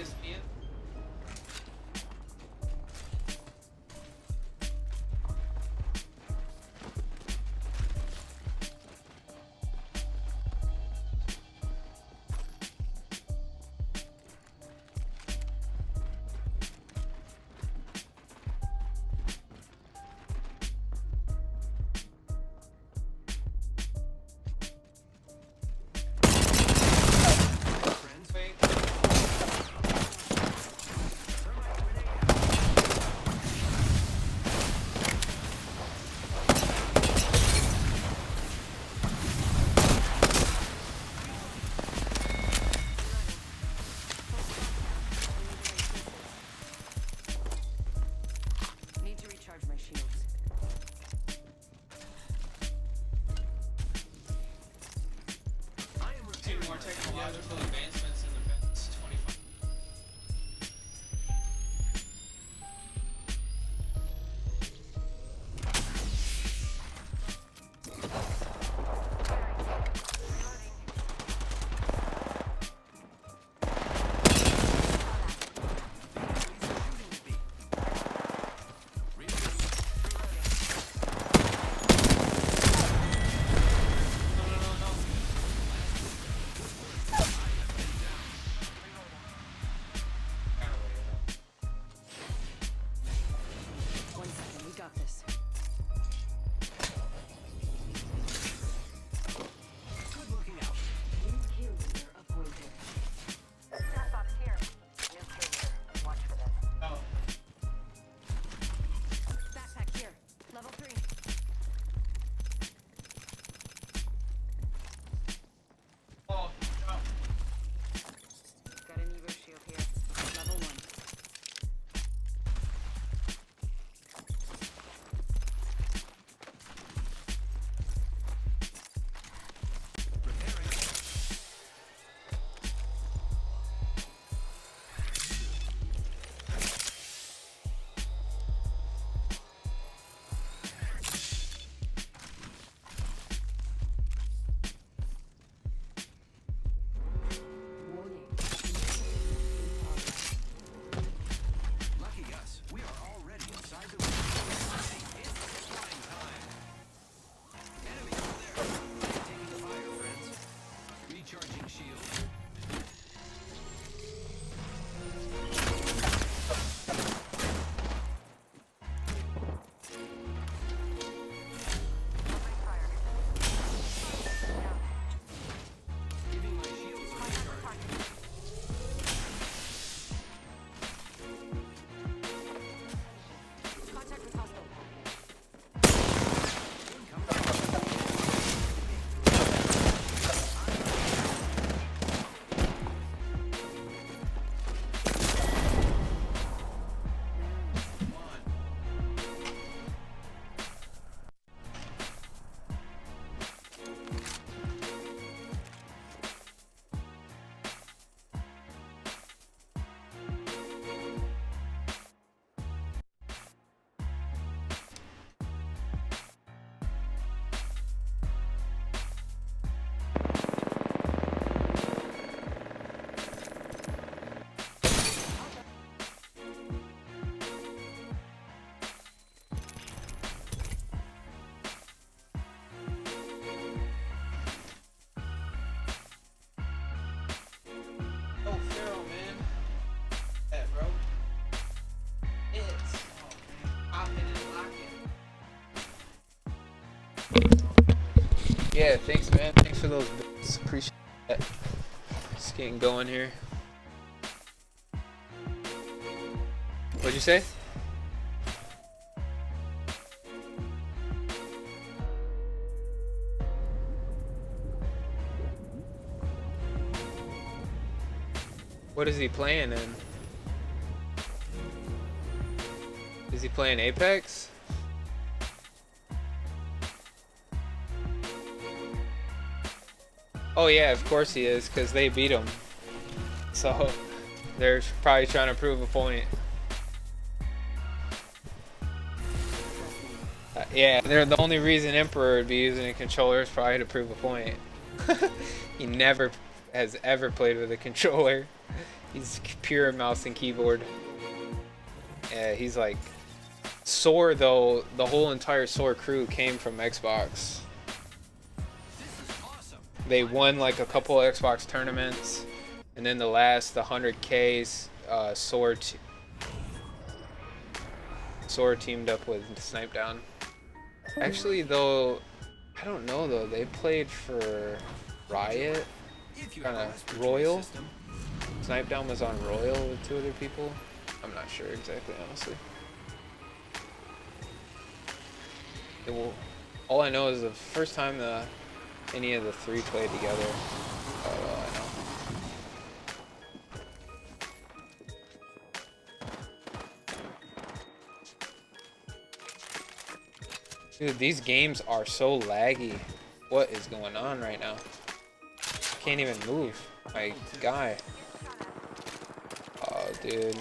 ESPN. Need to recharge my shields. Two more technological advancements in the past 25. One second, we got this. Good looking out. New kill leader appointed. Deathbot is here. New kill leader. Watch for this. Oh, Backpack here. Level 3. oh, no. Got an Evo shield here. Level 1. Warning. In progress. Lucky us. We are already inside the ring. It's flying time. Enemy over there. Taking fire, friends. Recharging shield. Giving my shields a recharge. Contact with hostile. Oh, Pharaoh, man. Yeah, bro. It's popping and locking. Yeah, thanks, man. Thanks for those bits. Appreciate that. Just getting going here. What'd you say? What is he playing in? Is he playing Apex? Oh yeah, of course he is, because they beat him. So they're probably trying to prove a point. Yeah, they're the only reason Emperor would be using a controller is probably to prove a point. He never has ever played with a controller. He's pure mouse and keyboard. Yeah, he's like Soar though. The whole entire Soar crew came from Xbox. They won like a couple of Xbox tournaments, and then the 100Ks, Soar teamed up with Snipedown. Actually, though, I don't know though. They played for Riot, kind of Royal. Snipedown was on Royal with 2 other people. I'm not sure exactly, honestly. All I know is the first time any of the 3 played together. Oh well, I know. Dude, these games are so laggy. What is going on right now? I can't even move. My guy. Oh, dude.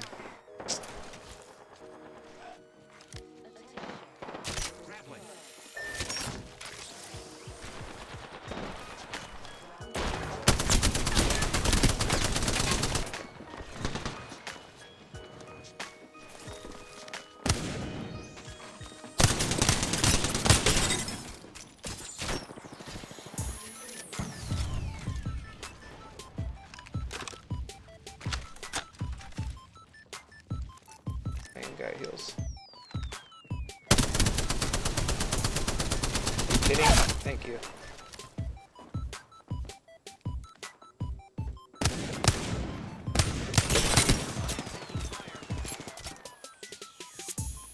Guy heals. Kidding? Thank you.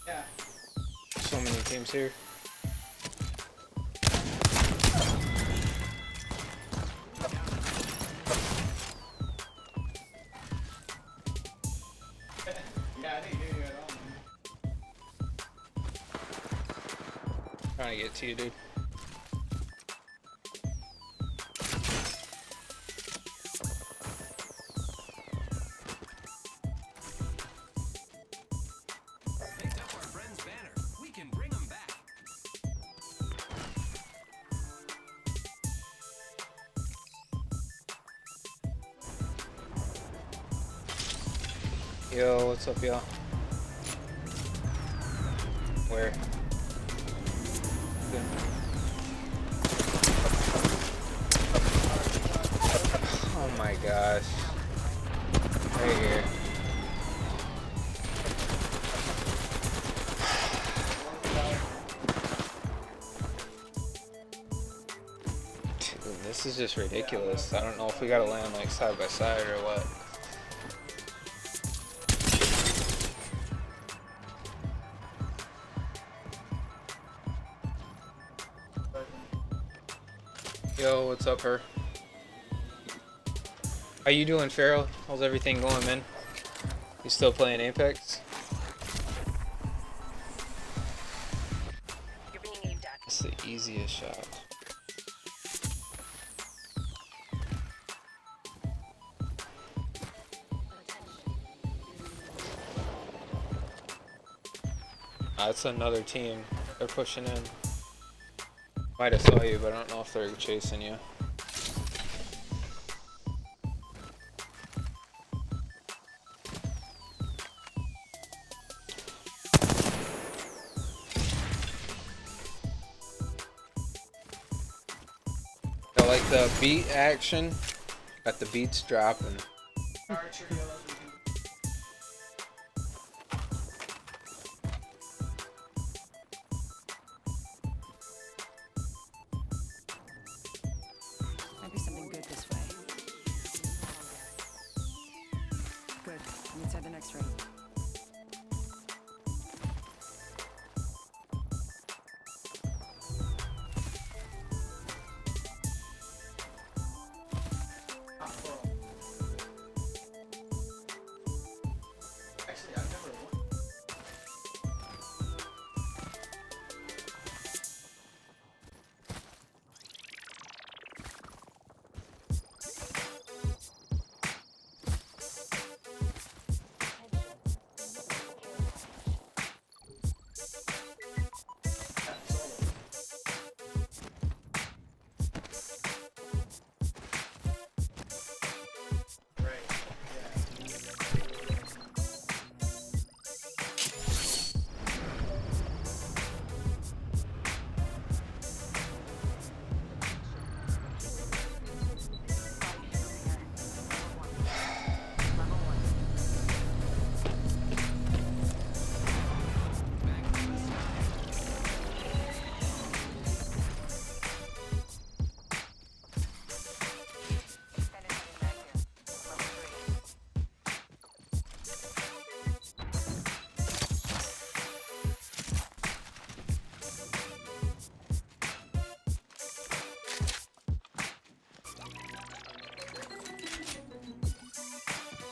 Yeah. So many teams here. Trying to get to you, dude. Picked up our friend's banner. We can bring him back. Yo, what's up, y'all? Where? Oh my gosh. Right here. Dude, this is just ridiculous. I don't know if we gotta land like side by side or what. Yo, what's up, her? How you doing, Pharaoh? How's everything going, man? You still playing Apex? You're being aimed at. That's the easiest shot. That's another team. They're pushing in. Might have saw you, but I don't know if they're chasing you. I like the beat action. Got the beats dropping. Might be something good this way. Good. I'm inside the next ring.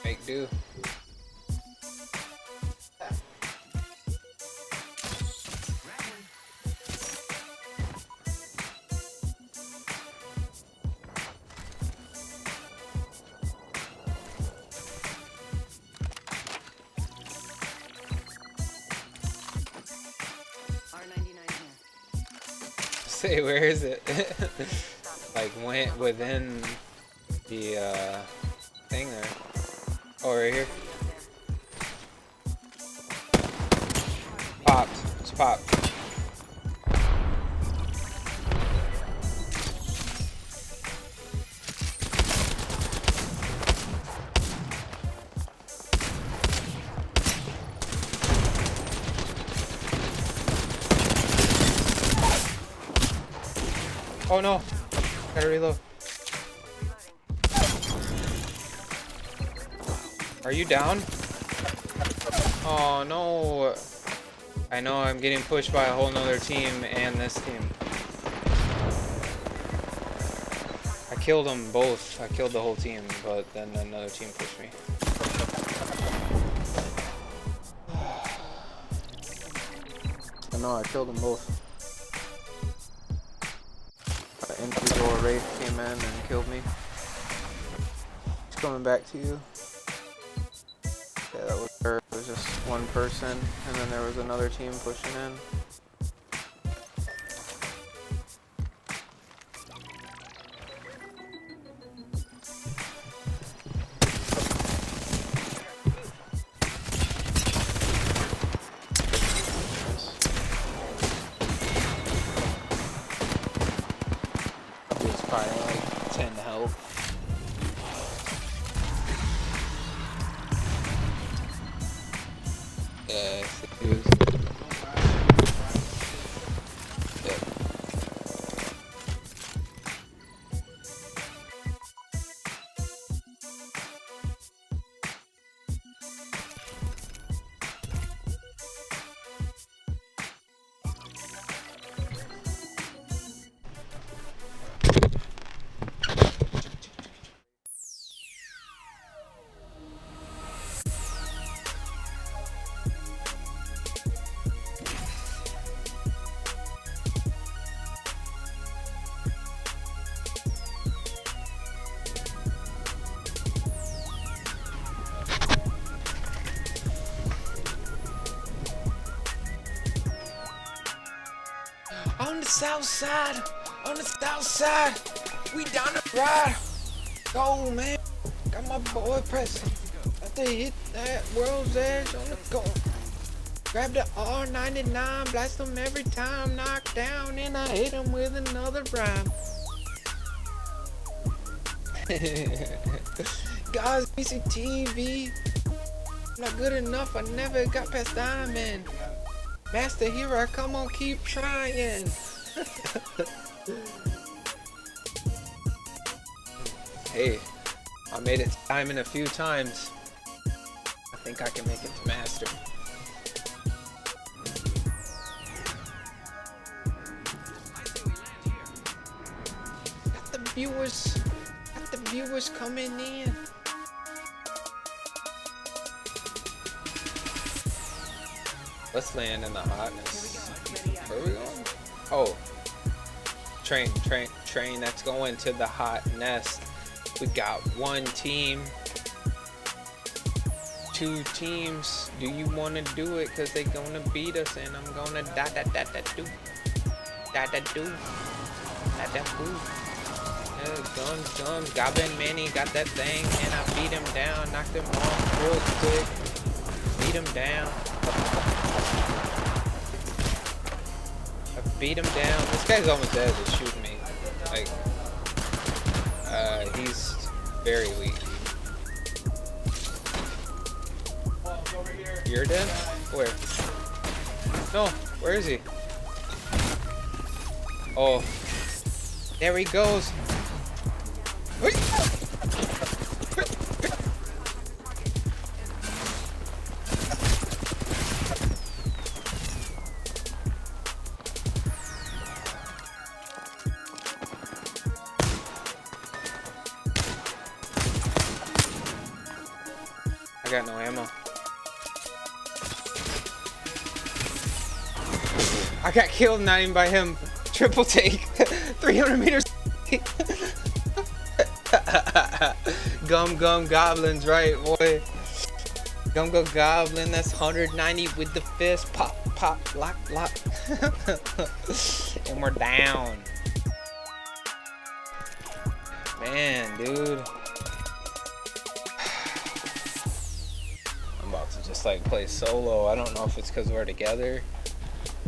Make do. R99 here. Say, where is it? Like went within the thing there. Oh, right here. Popped. It's popped. Oh no! Gotta reload. Are you down? Oh no! I know I'm getting pushed by a whole nother team and this team. I killed them both. I killed the whole team, but then another team pushed me. I know, I killed them both. Entry door Wraith came in and killed me. It's coming back to you. Yeah, that was her. It was just one person, and then there was another team pushing in. It's probably like 10 health. Yeah, it was. Yep. On the south side, we down the ride. Go, man. Got my boy pressing. Got to hit that world's edge on the go. Grab the R99, blast them every time, knock down, and I hit him with another rhyme. Guys, PCTV. Not good enough, I never got past diamond. Master Hero, come on, keep trying. Hey, I made it to diamond a few times. I think I can make it to master. Got the viewers coming in. Let's land in the hotness. Where are we going? Oh. Train that's going to the hot nest. We got one team. Two teams. Do you want to do it? Cause they gonna beat us and I'm gonna do. Guns, Goblin Mini got that thing and I beat him down, knocked him off real quick. Beat him down. I beat him down. This guy's almost dead. He's shooting me. Like, he's very weak. You're dead? Where? No, where is he? Oh, there he goes. Wait. got no ammo. I got killed, not even by him. Triple take. 300 meters. Gum goblins, right, boy. Gum goblin, that's 190 with the fist. Pop, lock. And we're down. Man, dude. I'm about to just like play solo. I don't know if it's because we're together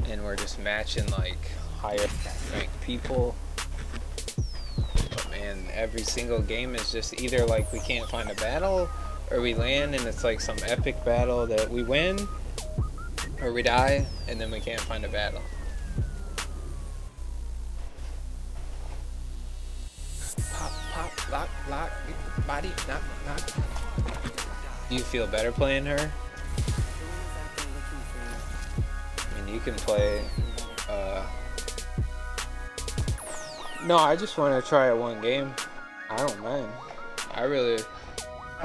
and we're just matching like higher ranked people. But man, every single game is just either like we can't find a battle, or we land and it's like some epic battle that we win, or we die and then we can't find a battle. Pop, lock, body, knock. Do you feel better playing her? I mean, you can play, no, I just want to try it one game. I don't mind. I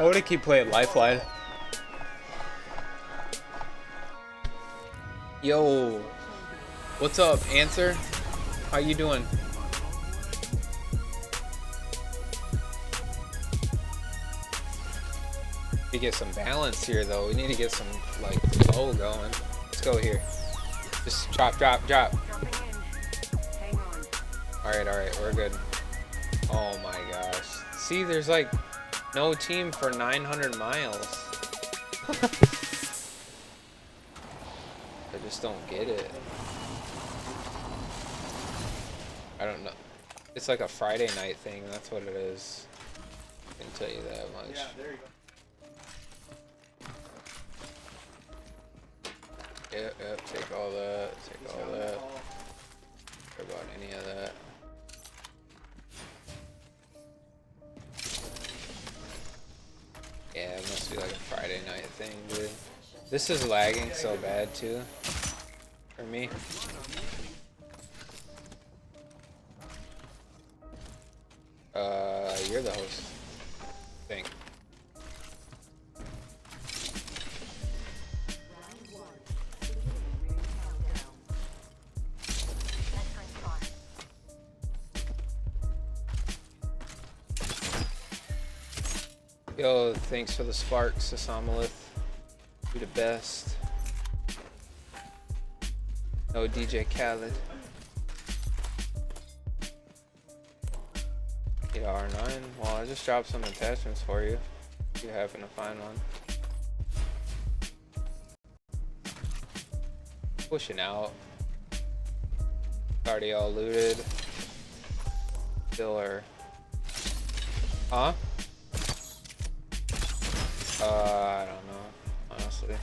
want to keep playing Lifeline. Yo, what's up, Answer? How you doing? To get some balance here, though, we need to get some like flow going. Let's go here. Just drop. Dropping in. Hang on. All right, we're good. Oh my gosh. See, there's like no team for 900 miles. I just don't get it. I don't know. It's like a Friday night thing. That's what it is. I can tell you that much. Yeah, there you go. Yep, take all that. Don't care about any of that. Yeah, it must be like a Friday night thing, dude. This is lagging so bad too, for me. You're the host, I think. Yo, thanks for the sparks, Asamalith. You the best. No DJ Khaled. Yeah, R9. Well, I just dropped some attachments for you. If you happen to find one. Pushing out. Already all looted. Still are. Huh? I don't know, honestly.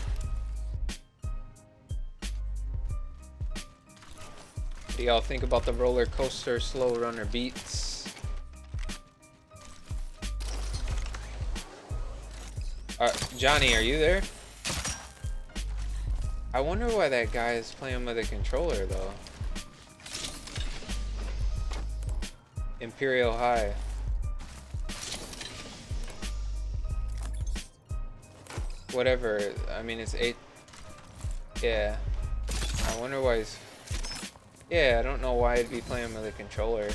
What do y'all think about the roller coaster slow runner beats? Johnny, are you there? I wonder why that guy is playing with a controller though. Imperial High. Whatever, I mean it's 8. Yeah, I wonder why he's. Yeah, I don't know why he'd be playing with a controller.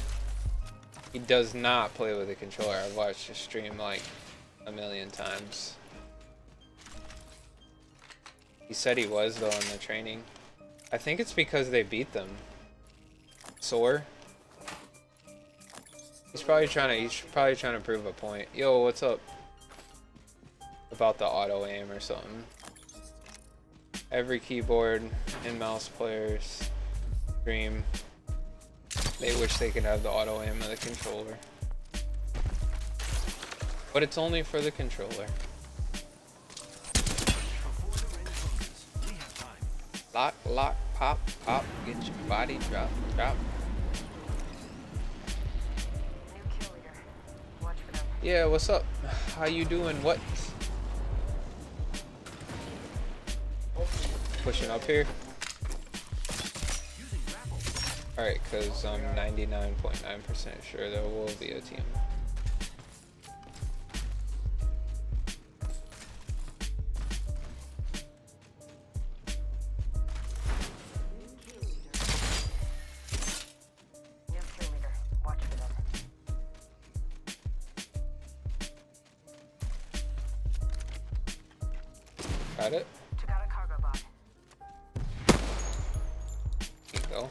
He does not play with a controller. I've watched his stream like a million times. He said he was though in the training. I think it's because they beat them. Soar. He's probably trying to prove a point. Yo, what's up? About the auto aim or something. Every keyboard and mouse players dream. They wish they could have the auto aim of the controller. But it's only for the controller. Lock, pop, get your body, drop. New kill leader. Watch for them. Yeah, what's up? How you doing? What? Pushing up here. Alright, because I'm 99.9% sure there will be a team. Got it. Took out a cargo bot. Here you go.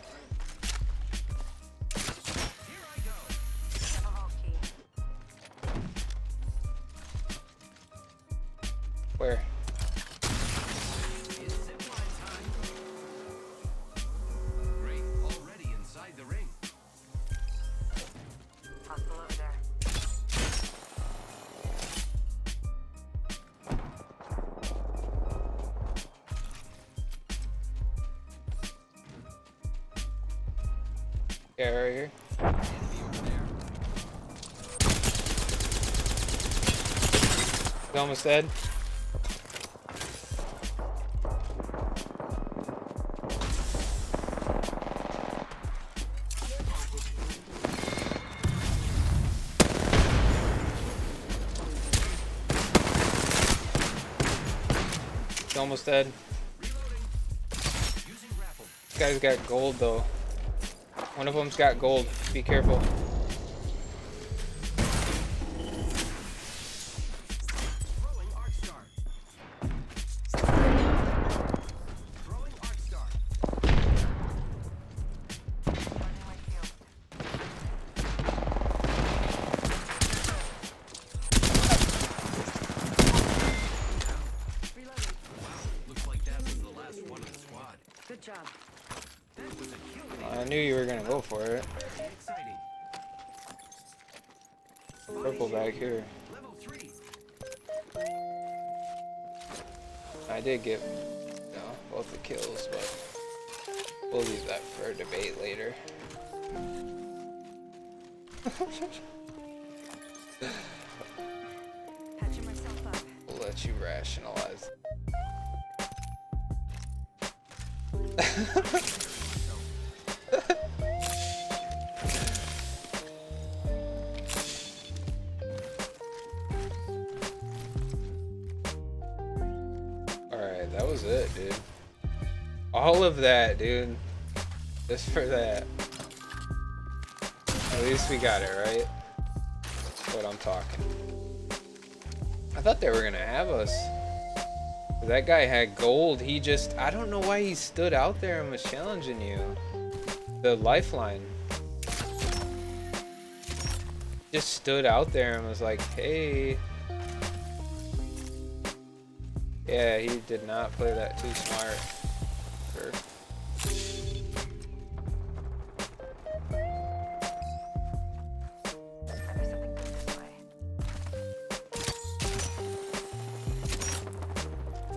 Here I go. Have a vault key. Where? It's zipline time. Great, already inside the ring. Hostile over there. Yeah, right here. Enemy over there. He's almost dead. He's almost dead. Reloading. Using grapple. This guy's got gold though. One of them's got gold. Be careful. Throwing arc star. Throwing arc star. Running my shield. Reloading. Looks like that was the last one of the squad. Good job. That was a kill. I knew you were gonna go for it. Very exciting. Purple back here. Level 3. I did get, you know, both the kills, but we'll leave that for a debate later. Patching myself up. We'll let you rationalize. Alright, that was it, dude. All of that, dude. Just for that. At least we got it, right? That's what I'm talking. I thought they were gonna have us. That guy had gold. He just, I don't know why he stood out there and was challenging you. The lifeline. Just stood out there and was like, hey. Yeah, he did not play that too smart. Sure. There's something good this way.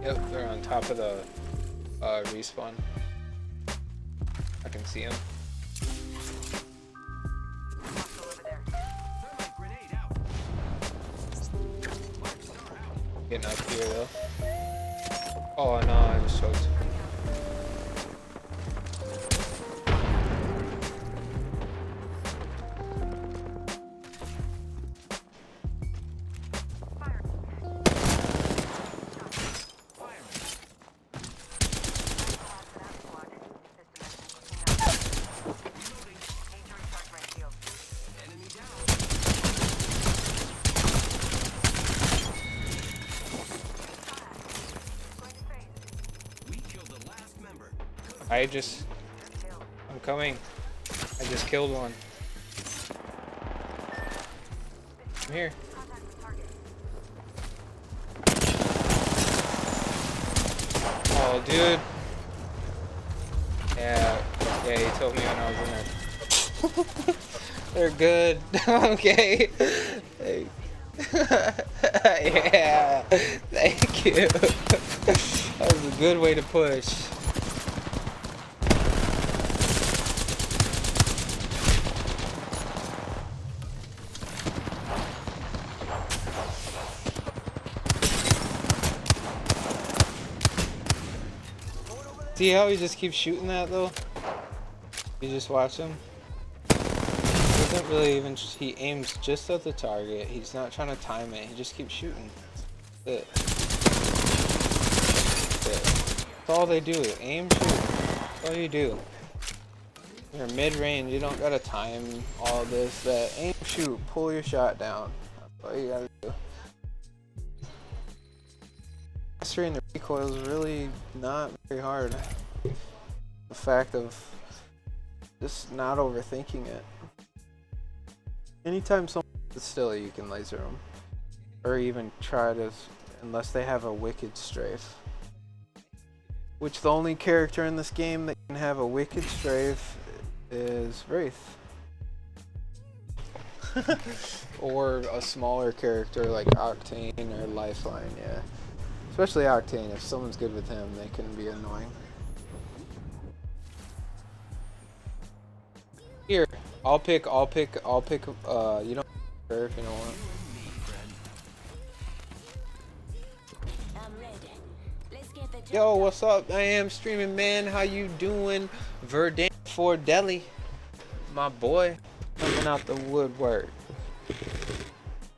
Yep, they're on top of the respawn. I can see him. Hostile over there. Thermite grenade out. Arc star out. Getting up here though. Oh no, I just choked. Fire. Firing. That's that squad. System looking up. Reloading. Need to recharge my shield. Enemy down. Going to phase. We killed the last member. I'm coming. I just killed one. I'm here. Contact with target. Oh, dude. Yeah, he told me when I was in there. They're good. Okay. Hey. Yeah. Thank you. That was a good way to push. See how he just keeps shooting that though? You just watch him. He doesn't really even. He aims just at the target. He's not trying to time it. He just keeps shooting. That's it. That's it. That's all they do. Aim, shoot. That's all you do. You're mid-range. You don't gotta time all this. That aim, shoot. Pull your shot down. That's all you gotta do. Mastering the recoil is really not very hard. The fact of just not overthinking it. Anytime someone sits still, you can laser them. Or even try to, unless they have a wicked strafe. Which the only character in this game that can have a wicked strafe is Wraith. Or a smaller character like Octane or Lifeline, yeah. Especially Octane, if someone's good with him, they can be annoying. Here, I'll pick, you don't care if you don't want. I'm ready. Let's get the job Yo, what's up? I am streaming, man. How you doing? Verdant for Delhi. My boy. Coming out the woodwork.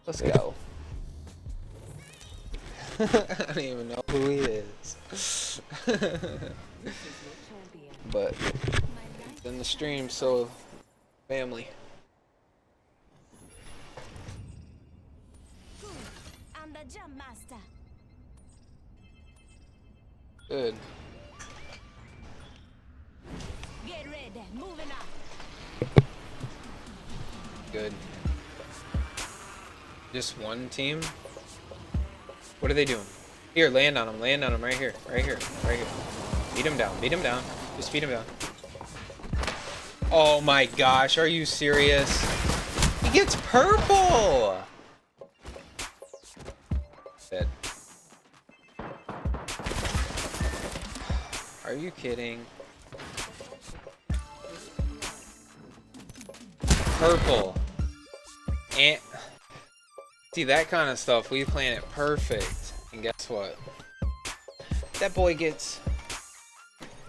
Let's go. I don't even know who he is. But it's in the stream, so family. I'm the jump master. Good. Get ready. Moving up. Good. Just one team? What are they doing? Here, land on him right here, right here, right here. Beat him down, just beat him down. Oh my gosh, are you serious? He gets purple! Dead. Are you kidding? Purple. And see, that kind of stuff, we plan it perfect. And guess what? That boy gets...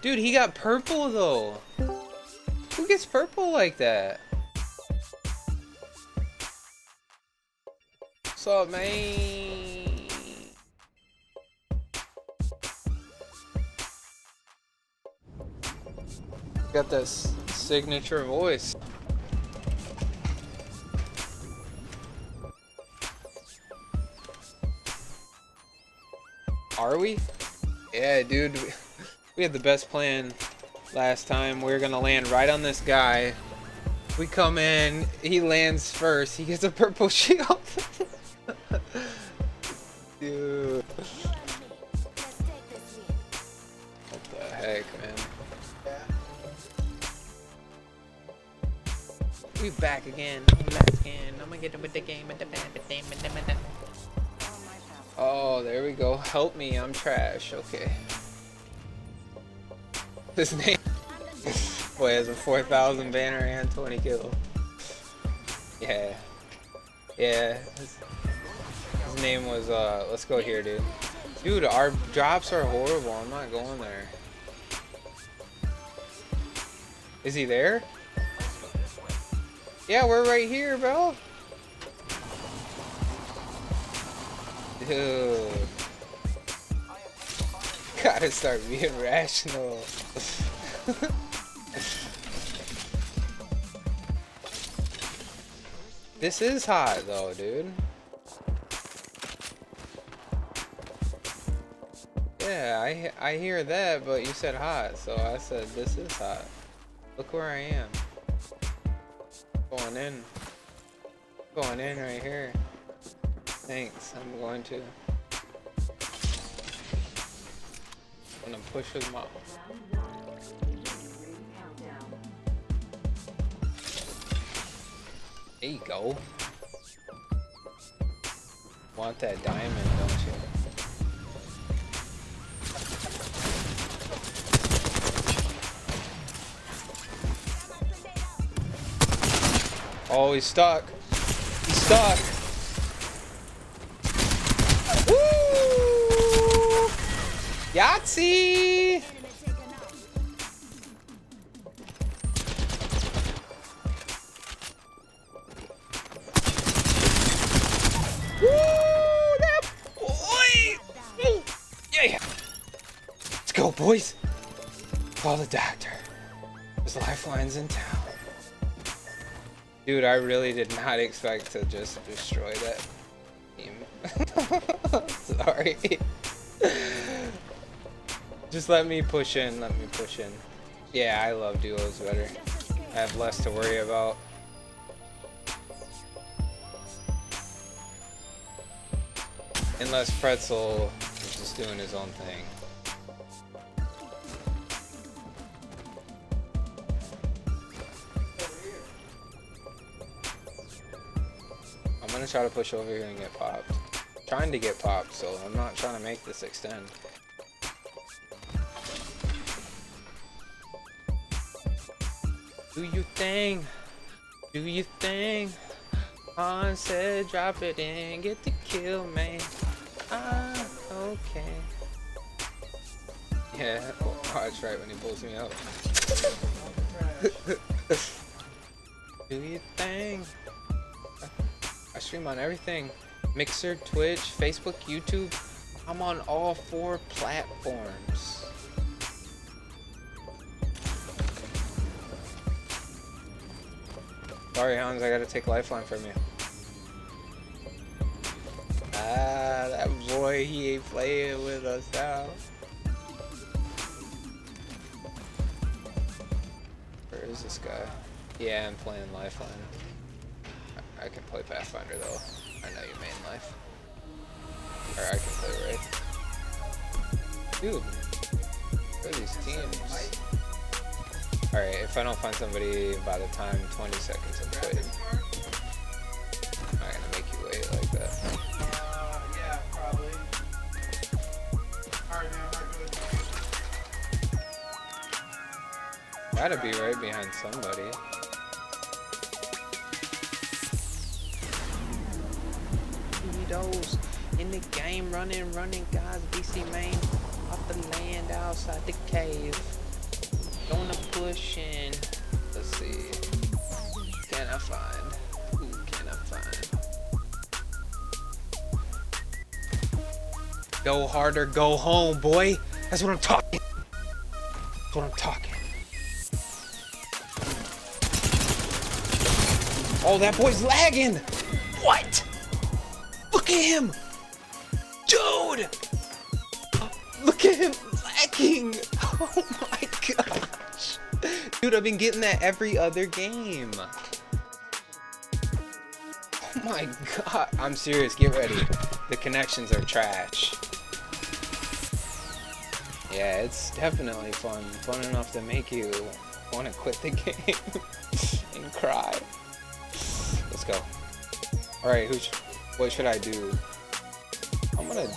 Dude, he got purple though. Who gets purple like that? What's up, man? Got that signature voice. Are we? Yeah, dude. We had the best plan last time. We were gonna land right on this guy. We come in, he lands first. He gets a purple shield. Dude. What the heck, man? We back again. I'm gonna get with the game. Oh, there we go. Help me, I'm trash. Okay. His name boy has a 4,000 banner and 20 kills. Yeah. Yeah. His name was let's go here, dude. Dude, our drops are horrible. I'm not going there. Is he there? Yeah, we're right here, bro. Dude. Gotta start being rational. This is hot though, dude. Yeah, I hear that, but you said hot, so I said this is hot. Look where I am. Going in. Going in right here. Thanks, I'm going to. I'm gonna push his mouth. There you go. Want that diamond, don't you? Oh, he's stuck. He's stuck. Woo! Yahtzee! Woo! That boy! Yeah. Let's go, boys. Call the doctor. There's lifeline's in town. Dude, I really did not expect to just destroy that team. Sorry. Just let me push in. Let me push in. Yeah, I love duos better. I have less to worry about. Unless Pretzel is just doing his own thing. I'm gonna try to push over here and get popped. Trying to get popped, so I'm not trying to make this extend. Do you thing? Do you thing? Han said drop it in, get the kill, man. Ah, okay. Yeah, watch right when he pulls me up. Do you thing? I stream on everything. Mixer, Twitch, Facebook, YouTube. I'm on all 4 platforms. Sorry, Hans, I gotta take Lifeline from you. Ah, that boy, he ain't playing with us now. Where is this guy? Yeah, I'm playing Lifeline. I can play Pathfinder though. I know you main life. Or I can play Wraith. Dude, where are these teams? Alright, if I don't find somebody by the time 20 seconds I'm quitting. I'm not gonna make you wait like that. Yeah, probably. Alright, man, I'm not good. Gotta be right behind somebody. Those in the game, running, guys. BC main off the land outside the cave. Gonna push in. Let's see. Can I find? Who can I find? Go harder, go home, boy. That's what I'm talking. That's what I'm talking. Oh, that boy's lagging. What? Look at him! Dude! Look at him lagging! Oh my gosh! Dude, I've been getting that every other game. Oh my god. I'm serious, get ready. The connections are trash. Yeah, it's definitely fun. Fun enough to make you want to quit the game and cry. Let's go. Alright, what should I do? I'm gonna...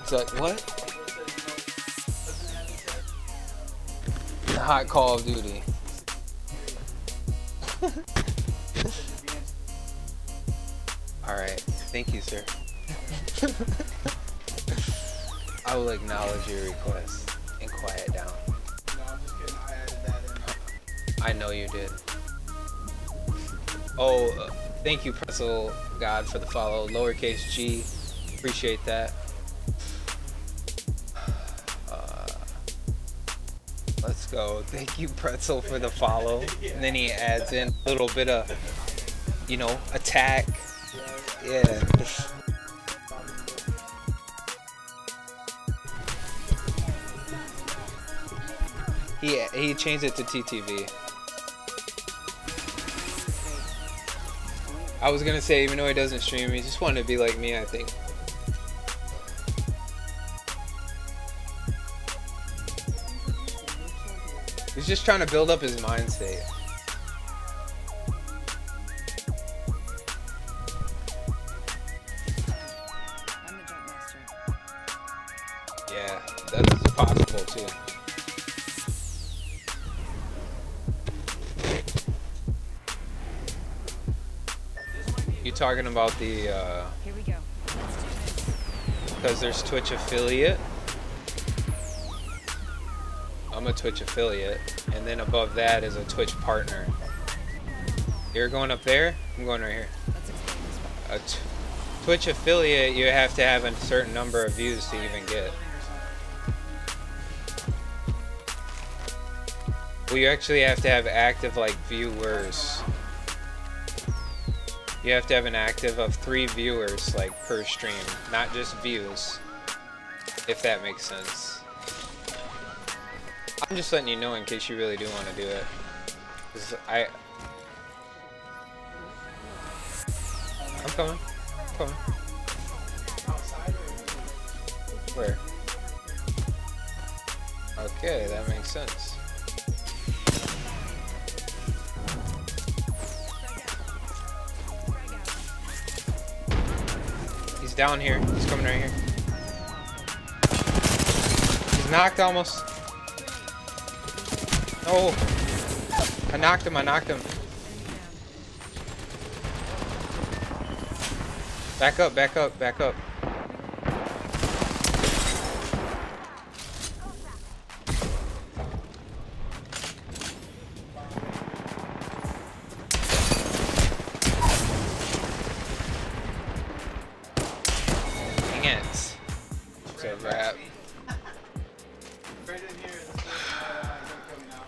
It's like, what? Hot Call of Duty. Alright, thank you, sir. I will acknowledge your request and quiet down. No, I'm just kidding. I added that in. I know you did. Oh, thank you, Pretzel God, for the follow. Lowercase G, appreciate that. Let's go. Thank you, Pretzel, for the follow. And then he adds in a little bit of, you know, attack. Yeah. He changed it to TTV. I was gonna say, even though he doesn't stream, he just wanted to be like me, I think. He's just trying to build up his mind state. I'm the jump master. Yeah, that's possible too. You talking about the Here we go. Let's do this. because there's Twitch affiliate. I'm a Twitch affiliate, and then above that is a Twitch partner. You're going up there? I'm going right here. Let's explain this one. A Twitch affiliate, you have to have a certain number of views to even get. Well, you actually have to have active like viewers. You have to have an active of 3 viewers like per stream, not just views. If that makes sense. I'm just letting you know in case you really do want to do it. 'Cause I'm coming. I'm coming. Outside or Where? Okay, that makes sense. He's down here. He's coming right here. He's knocked almost. Oh! I knocked him. I knocked him. Back up. Back up. Back up. Dang it. It's a wrap. right in here. This is coming out.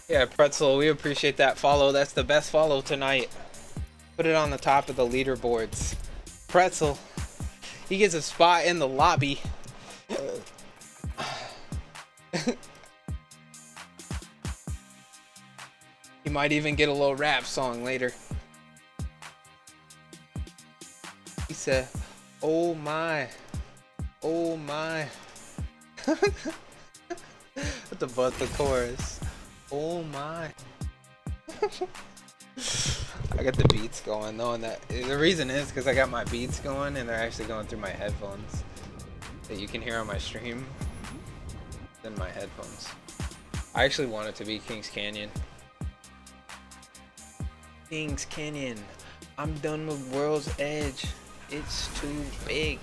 Yeah, Pretzel, we appreciate that follow. That's the best follow tonight. Put it on the top of the leaderboards. Pretzel, he gets a spot in the lobby. He might even get a little rap song later. He said, "Oh my, oh my." At the butt the chorus. Oh my. I got the beats going though, and that the reason is because I got my beats going and they're actually going through my headphones that you can hear on my stream than my headphones. I actually want it to be Kings Canyon. Kings Canyon. I'm done with World's Edge. It's too big.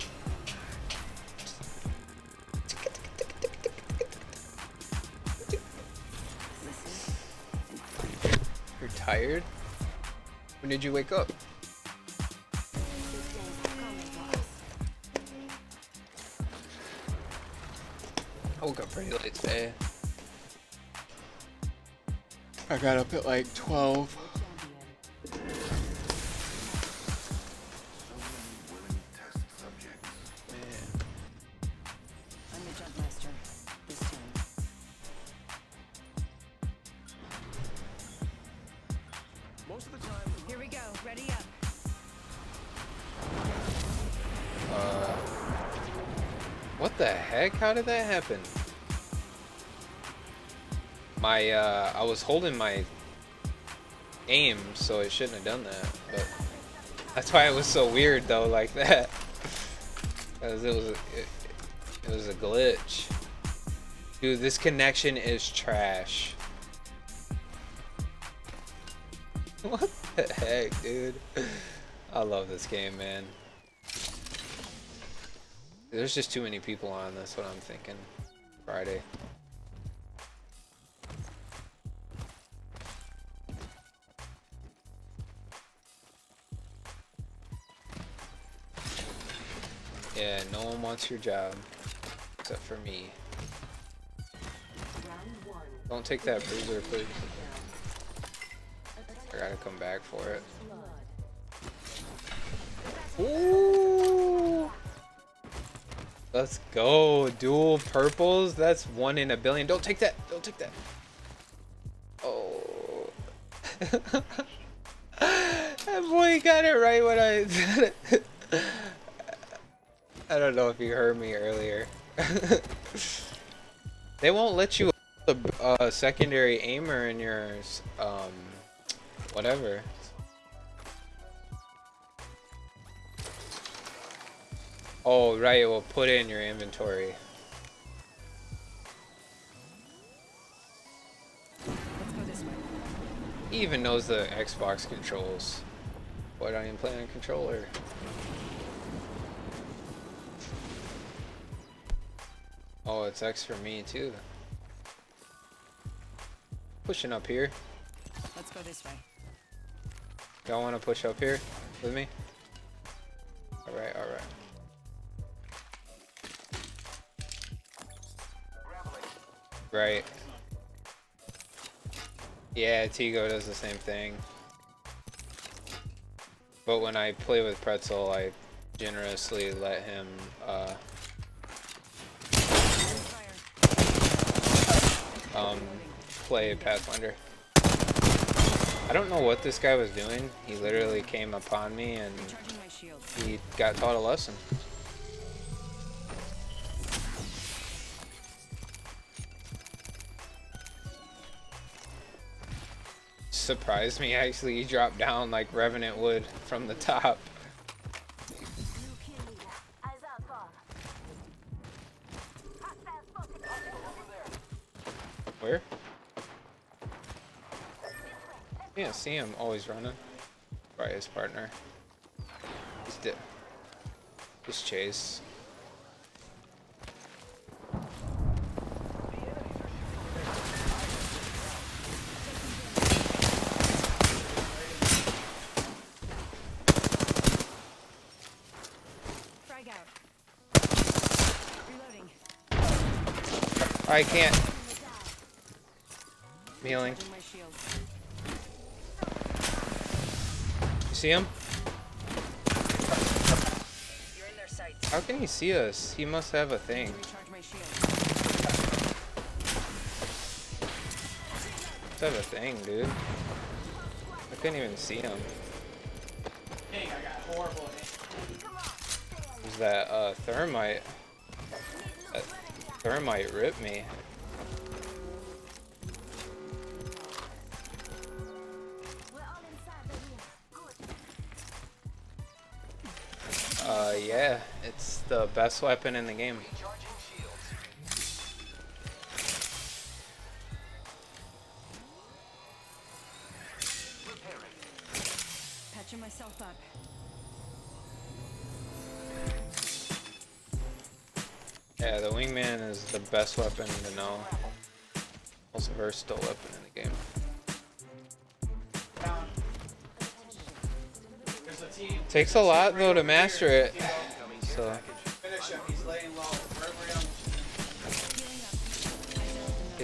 You're tired? When did you wake up? I woke up pretty late today. I got up at like 12. Man. I'm the jump master this time. Most of the time, Here we go. Ready up. What the heck? How did that happen? My, I was holding my aim, so it shouldn't have done that, but that's why it was so weird though, like that. Because it was a glitch. Dude, this connection is trash. What the heck, dude? I love this game, man. There's just too many people on, that's what I'm thinking. Friday. Yeah, no one wants your job. Except for me. Don't take that bruiser, please. I gotta come back for it. Ooh! Let's go. Dual purples. That's 1 in a billion. Don't take that. Don't take that. Oh. That boy got it right when I said it. I don't know if you heard me earlier. They won't let you a secondary aimer in your whatever. Oh, right, it will put it in your inventory. Let's go this way. He even knows the Xbox controls. Why don't you play on a controller? Oh, it's X for me too. Pushing up here. Let's go this way. Y'all want to push up here with me? Alright, alright. Right. Yeah, Tigo does the same thing. But when I play with Pretzel, I generously let him play Pathfinder. I don't know what this guy was doing. He literally came upon me and Recharging my shield. he got taught a lesson. Surprised me actually. He dropped down like Revenant would from the top. New kill leader. Eyes out bomb. Hostile spotted. Where? Can't see him. Always running. By his partner. He's dead. Just chase. Frag out. Reloading. I can't. I'm healing. Recharging my shield. You see him? You're in their sights. How can he see us? He must have a thing. Recharge my shield. Must have a thing, dude. I couldn't even see him. Dang, I got horrible aim. It was that thermite. That thermite ripped me. We're all inside the ring. Good. Yeah, it's the best weapon in the game. Recharging shields. Repairing. Patching myself up. Yeah, the wingman is the best weapon to know. Most versatile weapon in the game. Down. There's a team. Takes a lot though to master it. So Finish him. He's laying low. Right where I'm.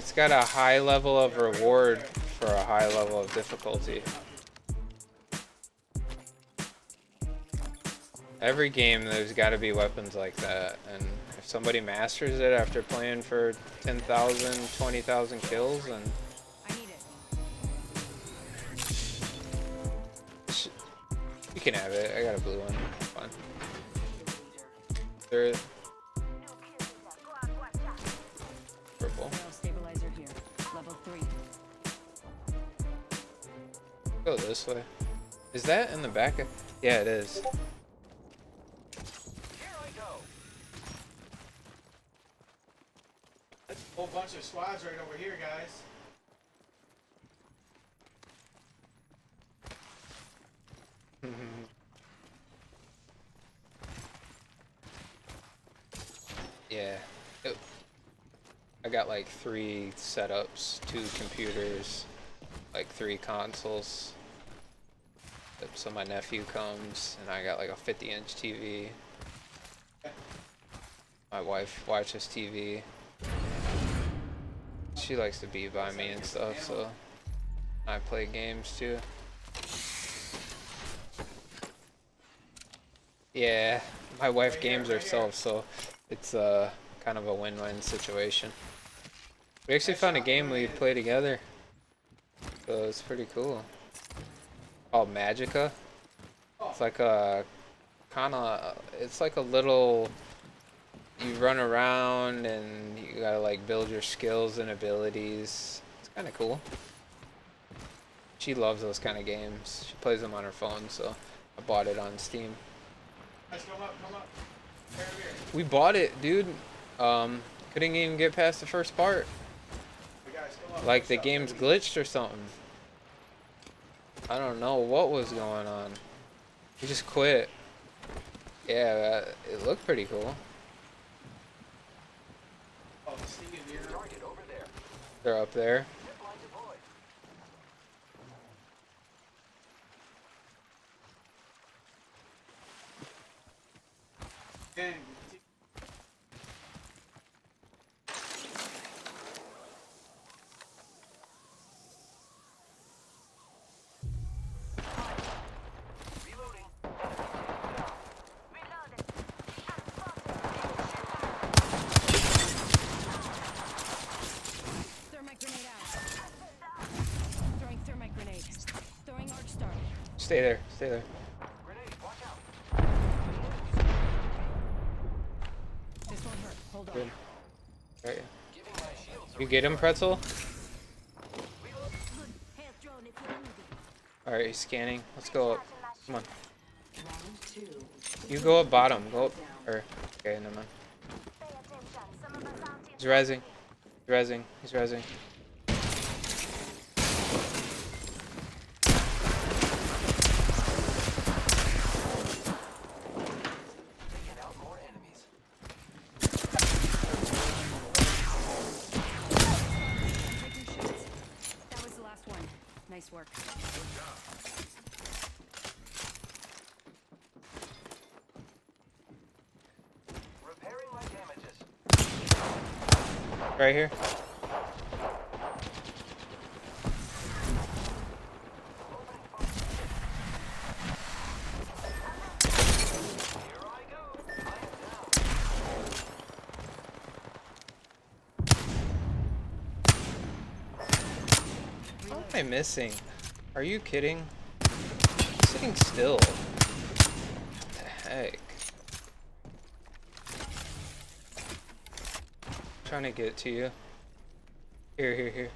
it's got a high level of reward for a high level of difficulty. Every game there's got to be weapons like that, and if somebody masters it after playing for 10,000, 20,000 kills, then I need it. you can have it. I got a blue one. Fine. There, New kill leader. Go out, watch out. purple. Rail stabilizer here. Level 3. Go this way. Is that in the back? Yeah, it is. Here I go. Whole bunch of squads right over here, guys. Yeah. Oh. I got like 3 setups, 2 computers, like 3 consoles. So my nephew comes and I got like a 50-inch TV. My wife watches TV. She likes to be by me and stuff, so I play games too. Yeah, my wife games herself, so it's kind of a win-win situation. We actually found a game we play together, so it's pretty cool. Called Magica. It's like a it's like a little. You run around and you gotta like build your skills and abilities. It's kind of cool. She loves those kind of games. She plays them on her phone, so I bought it on Steam. Guys, come up, come up. Here, here. We bought it, dude. Couldn't even get past the first part. You guys, come up. Like the game's glitched or something. I don't know what was going on. We just quit. Yeah, it looked pretty cool. Oh, the sneaking deer. Target over there. They're up there. Zipline deployed. Stay there. Stay there. Grenade, watch out. This won't hurt. Hold on. Good. Right. Giving my shields a You get him, Pretzel? Health drone if you need it. Alright, he's scanning. Let's go up. Come on. Round 2. You go up bottom. Go up. Or, okay, never mind. Pay attention. Some of us aren't He's rezzing. He's rezzing. He's rezzing. taking out more enemies. Taking shots. That was the last one. Nice work. Repairing my damages. Right here. Here I go. I am down. What am I missing? Are you kidding? Sitting still. What the heck? Trying to get to you. Here, here, here.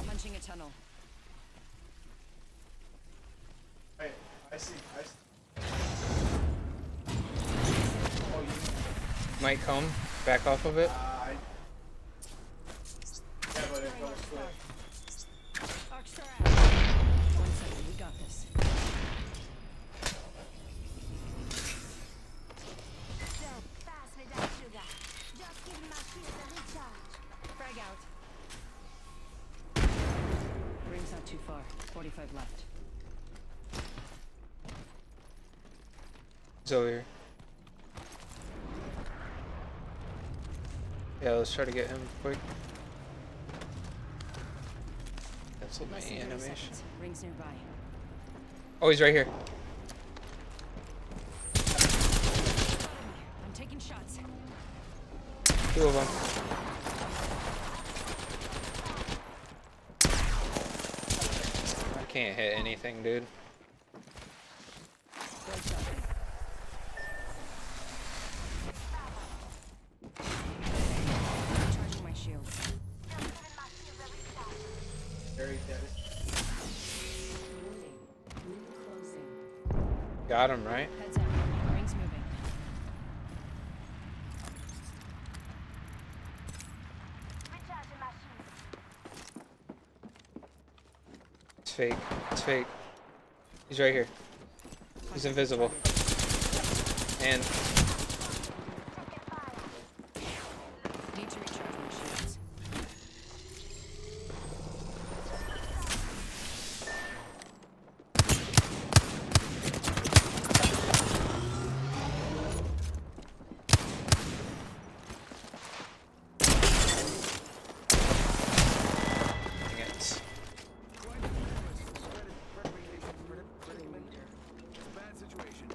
Punching a tunnel. Hey, I see. Oh, you. Might come back off of it. Yeah, but it goes quick. Arcstar out. 1 second. We got this. So fast without sugar. Just give my shield a recharge. Frag out. Ring's not too far. 45 left. He's over here. Yeah, let's try to get him quick. Cancel my Less than 30 animation. seconds. Ring's nearby. Oh, he's right here. I'm taking shots. 2 of them. I can't hit anything, dude. Good shot. Charging my shields. Just giving my shield a recharge. Very dead. Closing. Got him, right? Heads up. Ring's moving. Recharging my shield. It's fake. It's fake. He's right here. He's invisible. And Taking fire. Need to recharge my shields. dang it. Bad situation.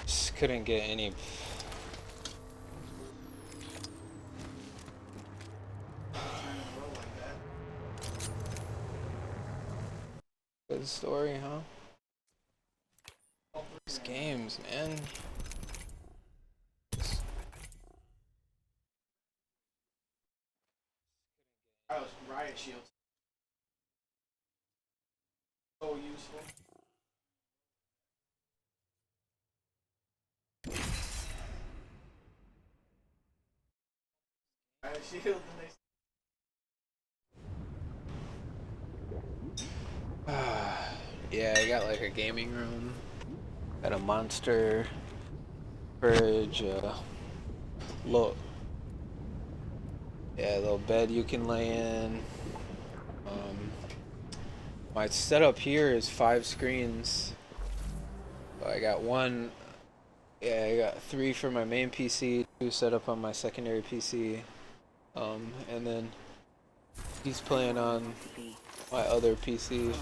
Just couldn't get any. Trying to roll like that. Good story, huh? These games, man. That was riot shields. So useful. Riot shield and they. Yeah, I got like a gaming room. Got a monster fridge. Look. Yeah, little bed you can lay in. My setup here is 5 screens. So I got one. Yeah, I got 3 for my main PC, 2 set up on my secondary PC. And then he's playing on my other PC.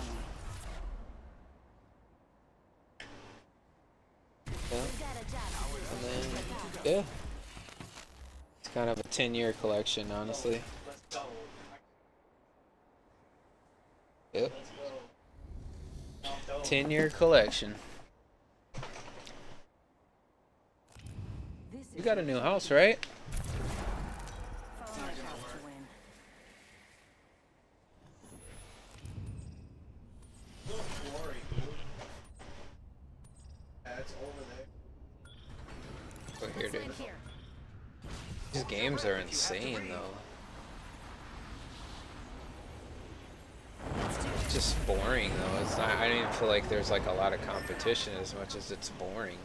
Yeah. And then, yeah. It's kind of a 10-year collection, honestly. Let's go. Yep. Let's go. Mount Dome. 10-year collection. This You is got a new house, right? follow my path to win. So boring, dude. Yeah, it's over there. Oh, here, dude. Stand here. These games are insane, though. Let's do It's it. just boring, though. It's not. I don't even feel like there's like a lot of competition as much as it's boring.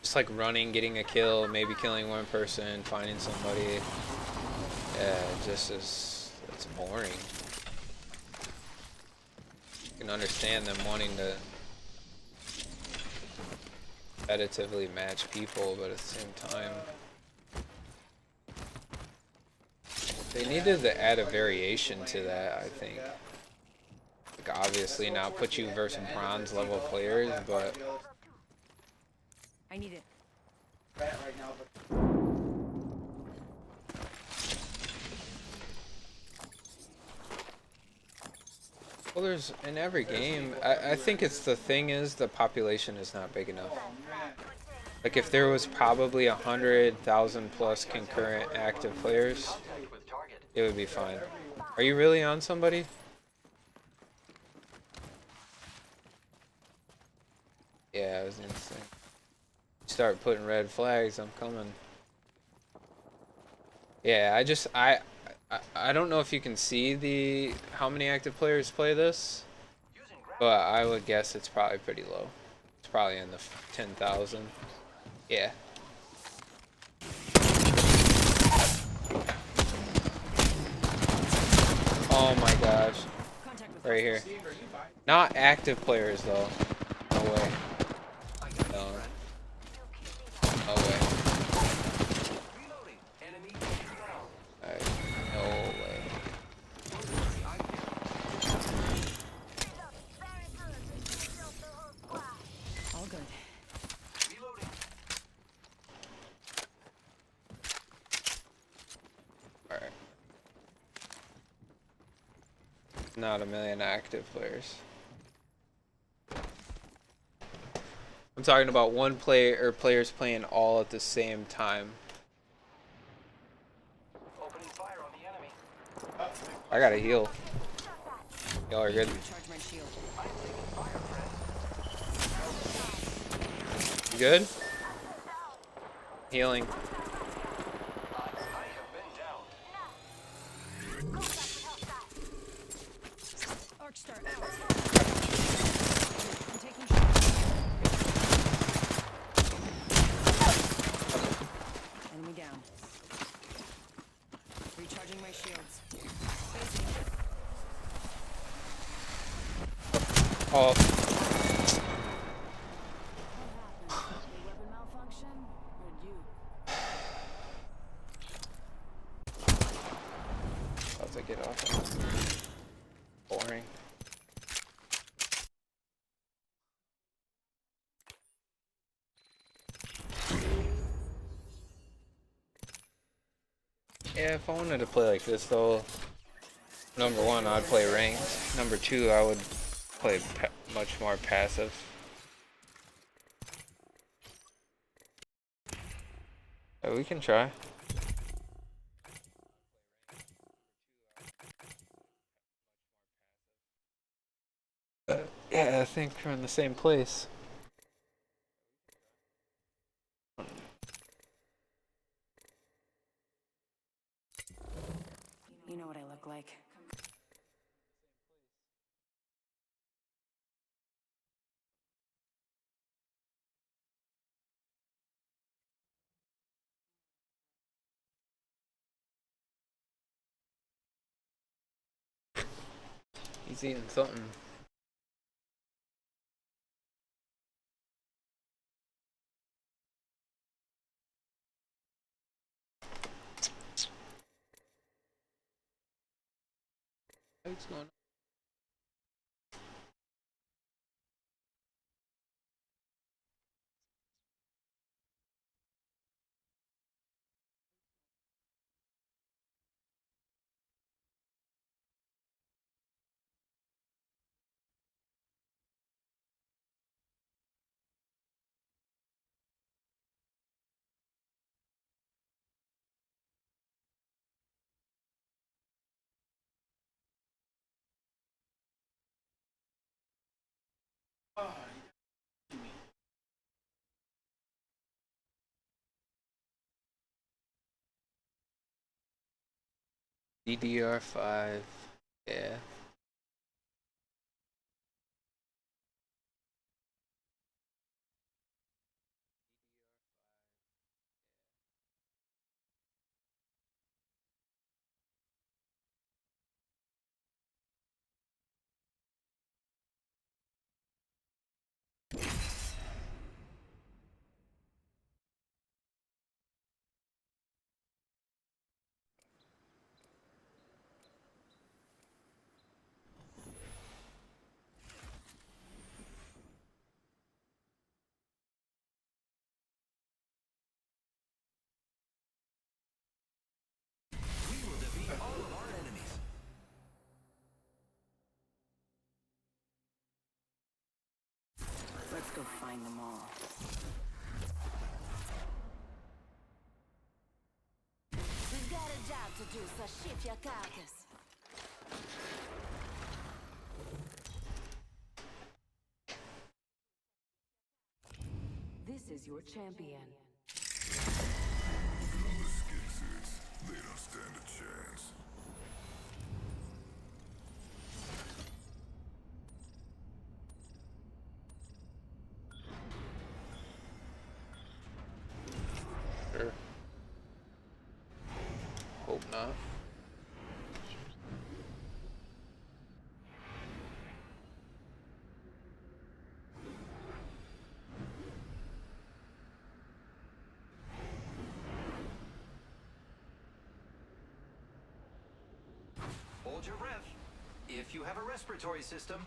Just like running, getting a kill, maybe killing one person, finding somebody. Yeah, it just is. It's boring. You can understand them wanting to competitively match people, but at the same time, they needed to add a variation to that, I think. Like obviously not put you versus bronze level players, but I need it. Right now, but well, there's in every game. I think it's the thing is the population is not big enough. Like if there was probably 100,000 plus concurrent active players, it would be fine. Are you really on somebody? Yeah, I was gonna say. Start putting red flags. I'm coming. Yeah, I don't know if you can see the how many active players play this, but I would guess it's probably pretty low. It's probably in the 10,000. Yeah. Oh my gosh. Contact with Right here. Steve, are you buying? Not active players though. No way. No. No way. Reloading. Enemy down. No way. all good. Reloading. Alright. Not a million active players. I'm talking about one player or players playing all at the same time. Opening fire on the enemy. I gotta heal. Y'all are good. Recharge my shield. You good? Healing. I have been down. Arc star out. I'm taking shots. Enemy down. Recharging my shields. Facing. Oh, Weapon malfunction? Or you? how's it get off? Boring. Yeah, if I wanted to play like this though, number one, I'd play ranked. Number two, I would play much more passive. We can try. Yeah, I think we're in the same place. You know what I look like. He's eating something. What's going on? DDR5. Yeah. We will defeat all of our enemies. Let's go find them all. We've got a job to do, so shift your carcass. This is your champion. They don't stand a chance. Sure. Hope not. Hold your breath. If you have a respiratory system,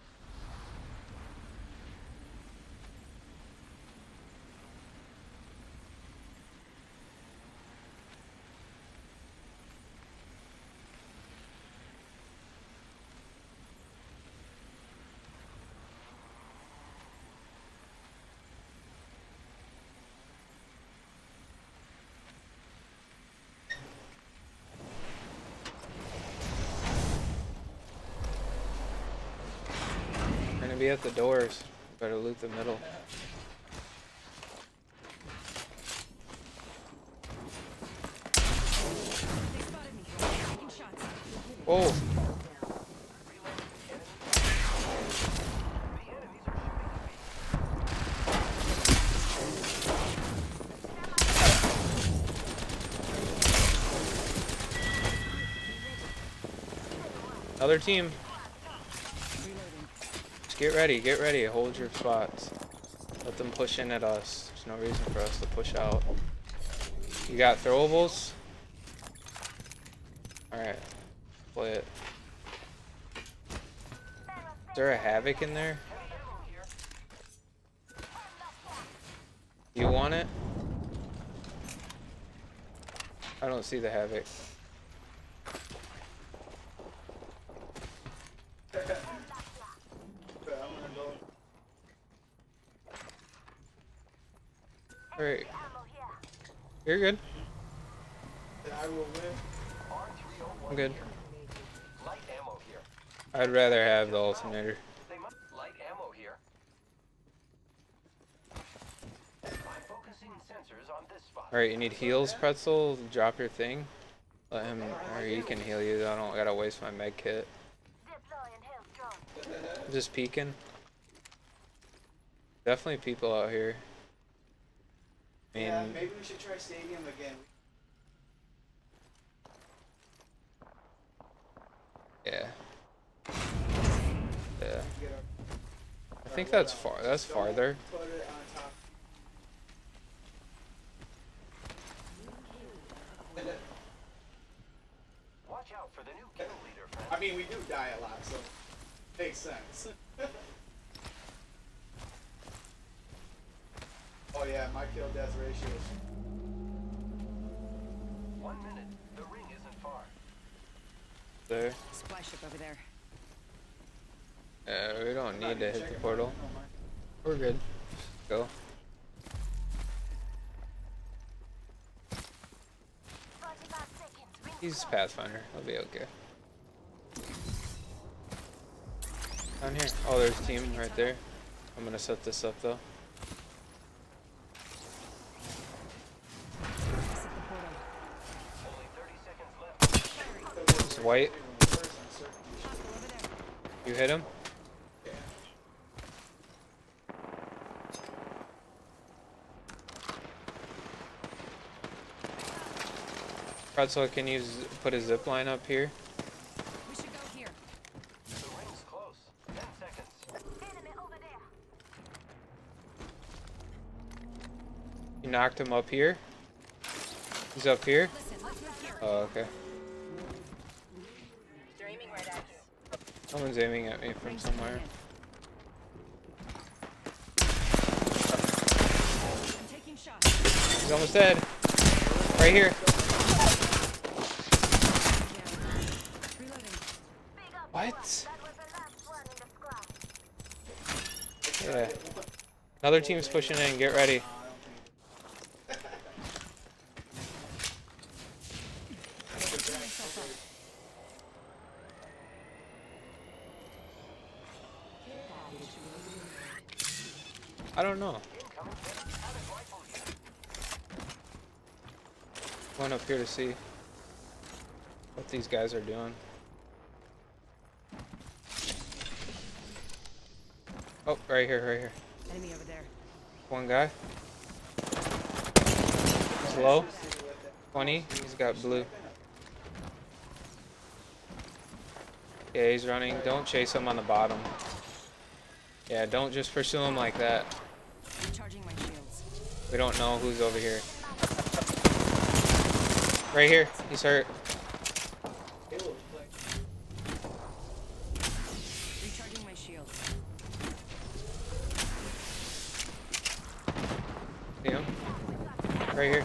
Gonna be at the doors. Better loot the middle. They spotted me. Taking shots. Oh! Another team. Just get ready, hold your spots. Let them push in at us. There's no reason for us to push out. You got throwables? Alright, play it. Is there a Havoc in there? You want it? I don't see the Havoc. But I'm gonna go. Alright. You're good. I will win. I'm good. light ammo here. I'd rather have the alternator. They must light ammo here. I'm focusing sensors on this spot. Alright, you need heals, Pretzel? Drop your thing. Let him, or he can heal you. I don't gotta waste my med kit. Deploying health drone. I'm just peeking. Definitely people out here. I mean, Yeah, maybe we should try stadium again. yeah. Yeah. Get I think that's far. That's farther. Put it on top. Watch out for the new kill leader, friend. I mean, we do die a lot, so makes sense. Oh yeah, my kill death ratio is 1 minute. The ring isn't far. There. Supply ship over there. We don't need to hit Check the it portal. out. No, mine. We're good. Just go. 45 seconds. Ring He's Pathfinder. He'll be okay. Down here. Oh, there's a team right there. I'm gonna set this up though. Set the portal. Only 30 seconds left. white. Hostile over there. You hit him? Pretzel, can you put a zip line up here? We should go here. The ring's close. 10 seconds. Enemy over there. You knocked him up here? He's up here? Listen, let's move here. Oh, okay. They're aiming right at you. Someone's aiming at me from Rings somewhere. coming in. I'm taking shots. He's almost dead. Right here. Reloading. Big up. What? That was the last one in the squad. Yeah. Another team's pushing in. Get ready. Clean myself up. I don't know. Going up here to see what these guys are doing. Oh, right here, right here. Enemy over there. One guy. He's low. 20. He's got blue. Yeah, he's running. Don't chase him on the bottom. Yeah, don't just pursue him like that. Recharging my shields. We don't know who's over here. Right here. He's hurt. Recharging my shields. See him? Right here.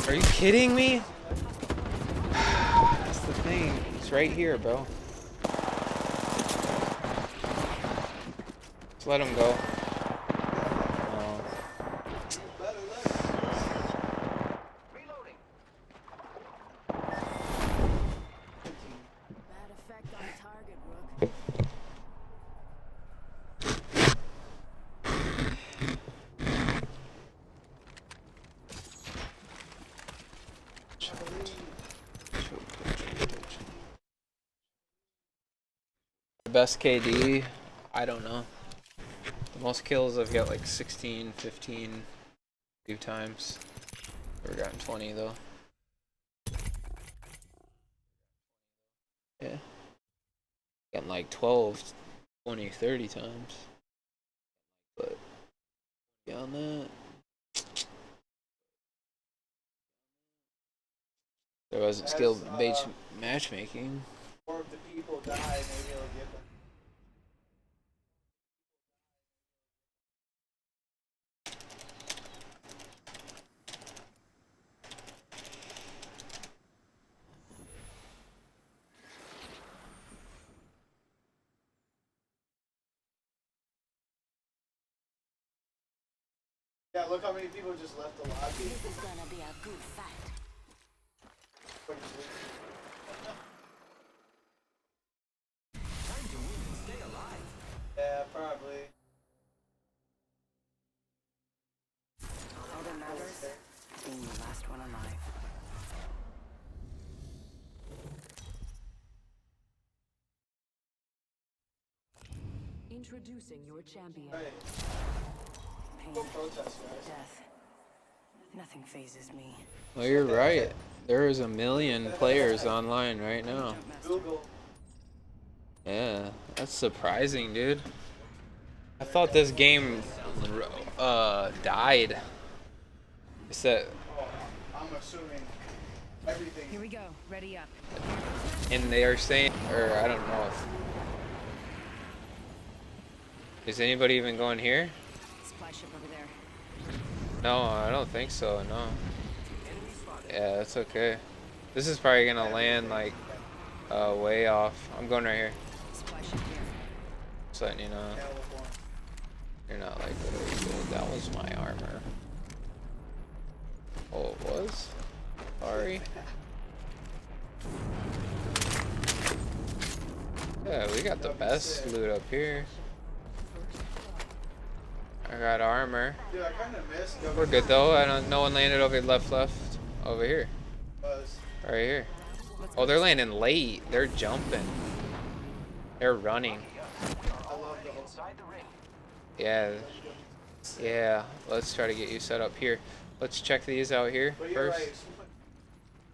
Are you kidding me? That's the thing. It's right here, bro. Just let him go. Oh. Reloading. Bad effect on target, Rook. Best KD, I don't know. The most kills I've got like 16, 15, a few times. Never gotten 20 though. Yeah. Gotten like 12, 20, 30 times. But beyond that, there wasn't skill-based matchmaking. Or if the people die, maybe it'll get them. Yeah, look how many people just left the lobby. This is gonna be a good fight. Time to win and stay alive. Yeah, probably. All that matters, being the last one alive. Introducing your champion. Hey, Pain, go protest, guys. death. Nothing phases me. Well, you're right. There is a million players online right now. Jump master. Google. Yeah, that's surprising, dude. I thought this game died. It's that, Oh, I'm assuming everything. Here we go. Ready up. and they are saying, or I don't know if. Is anybody even going here? Supply ship over there. No, I don't think so, no. Yeah, that's okay. This is probably gonna land like way off. I'm going right here. Supply ship here. Just letting you know. California. You're not like really good. That was my armor. Oh, it was? Sorry. Yeah, we got the best loot up here. I got armor. Dude, I kind of missed going. We're good though. I don't. No one landed over left. Over here. Was. Right here. Oh, they're landing late. They're jumping. They're running. I love the whole. Inside the ring. Yeah. Yeah. Let's try to get you set up here. Let's check these out here But you're first. right.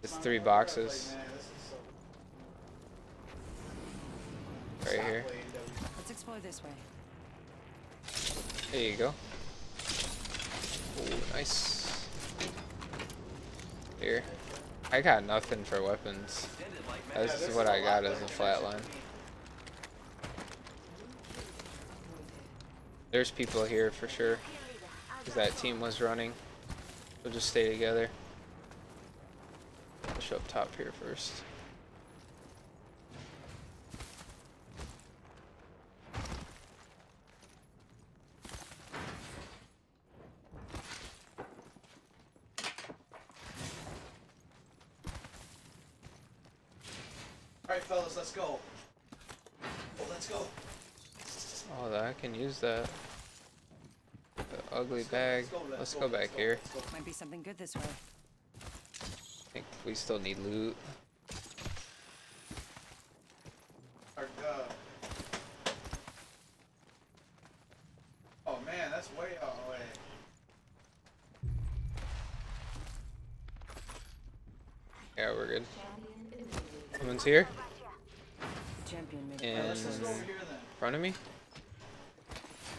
It's 3 boxes Like, man, this is so. right here. Let's explore this way. There you go. Oh, nice. Here. I got nothing for weapons. That's what I got as a flatline. There's people here for sure. Because that team was running. We'll just stay together. Push up top here first. Alright, fellas, let's go. Oh, let's go. Oh, I can use that. The ugly bag. Let's go back here. Might be something good this way. I think we still need loot. Oh man, that's way out of the way. Yeah, we're good. Someone's here? The champion made In it. Let's just go over here then. front of me?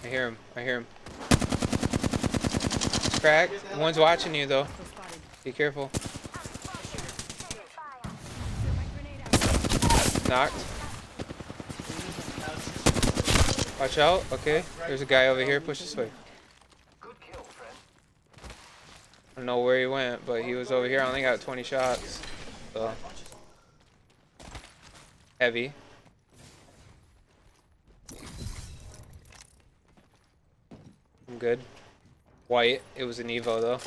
I hear him. I hear him. Crack. One's watching you though. Still spotted. Be careful. My grenade out. Knocked. Watch out. Okay. There's a guy over here. Push this way. Good kill, friend. I don't know where he went, but he was over here. I only got 20 shots. So. Heavy. I'm good. White. It was an Evo though.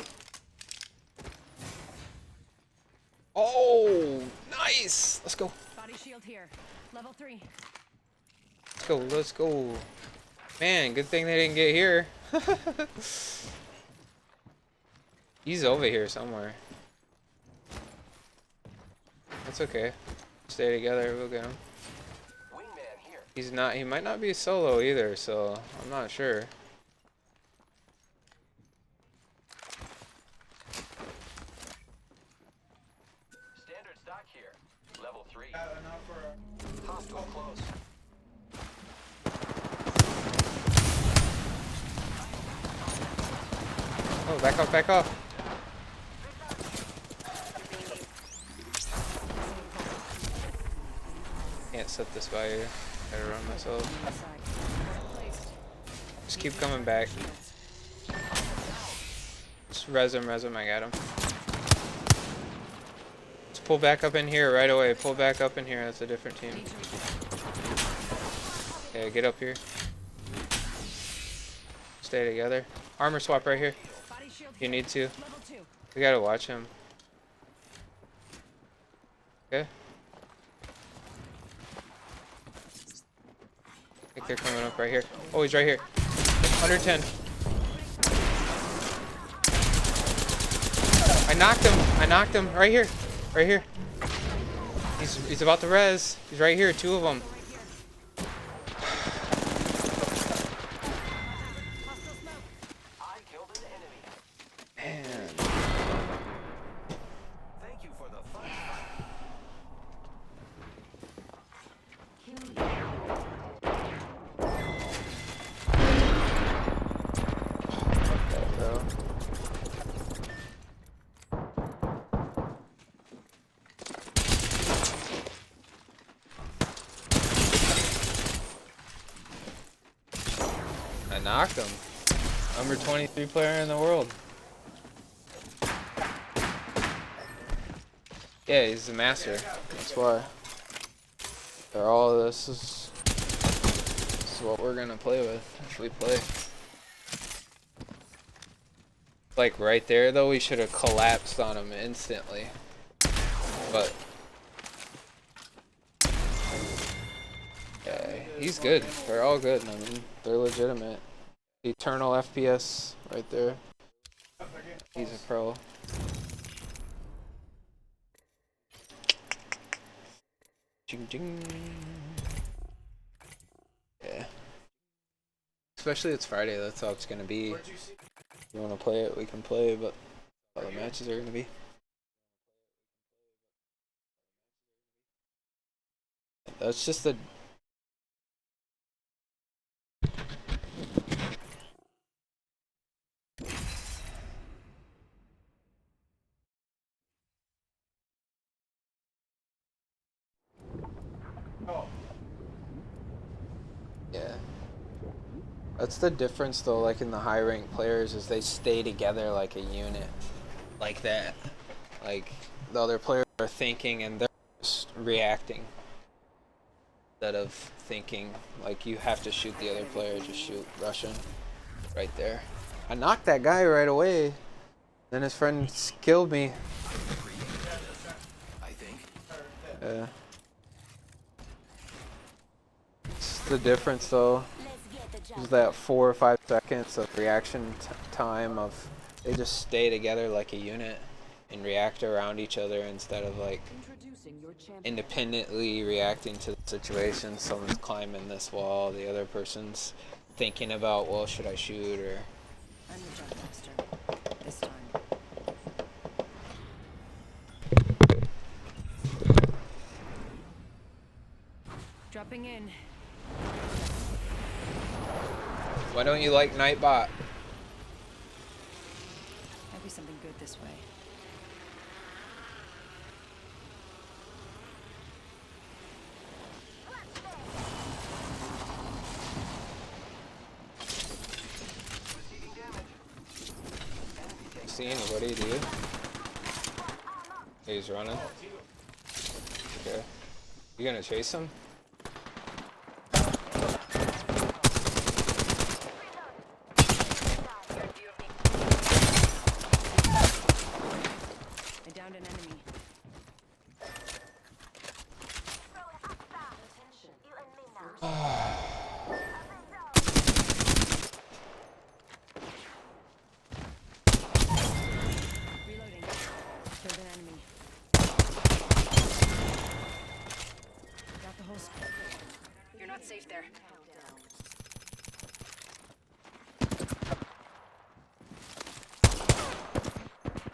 Oh, nice. Let's go. Body shield here. Level 3. Let's go. Let's go. Man, good thing they didn't get here. He's over here somewhere. That's okay. Stay together. We'll get him. Wingman here. He's not. He might not be solo either, so I'm not sure. Standard stock here. Level 3. Got enough for Hostile close. Oh, back off! Back off! Can't set this by here. Gotta run myself. Inside. Just keep coming back. Just res him. I got him. Just pull back up in here right away. Pull back up in here. That's a different team. Need to reach Yeah, get up here. Stay together. Armor swap right here. Body shield You here. need to. Level 2. We gotta watch him. Okay. I think they're coming up right here. Oh, he's right here. 110. I knocked him. Right here. Right here. He's about to res. He's right here. 2 of them. Hostile smoke. I killed an enemy. Man. Thank you for the fun. Bro. I knocked him. Number 23 player in the world. Yeah, he's the master. That's why. They're all this is what we're gonna play with if we play. Like right there though, we should have collapsed on him instantly. But yeah, he's good. They're all good. I mean, they're legitimate. Eternal FPS right there. He's a pro. Jing jing. Yeah. Especially it's Friday, that's how it's gonna be. If you wanna play it, we can play, but all the matches are gonna be. That's just a yeah. That's the difference though, like in the high ranked players, is they stay together like a unit. Like that. Like the other players are thinking and they're just reacting. Instead of thinking, like you have to shoot the other player, just shoot Russian. Right there. I knocked that guy right away. Then his friend killed me. I think. Yeah. It's the difference though. Is that 4 or 5 seconds of reaction time of they just stay together like a unit and react around each other instead of like independently reacting to the situation. Someone's climbing this wall, the other person's thinking about, well, should I shoot or I'm the jump master. This time. Dropping in. why don't you like Nightbot? Might be something good this way. See anybody, do you? He's running. Okay. You gonna chase him? I downed an enemy. Reloading. Killed an enemy. Got the whole squad. You're not safe there.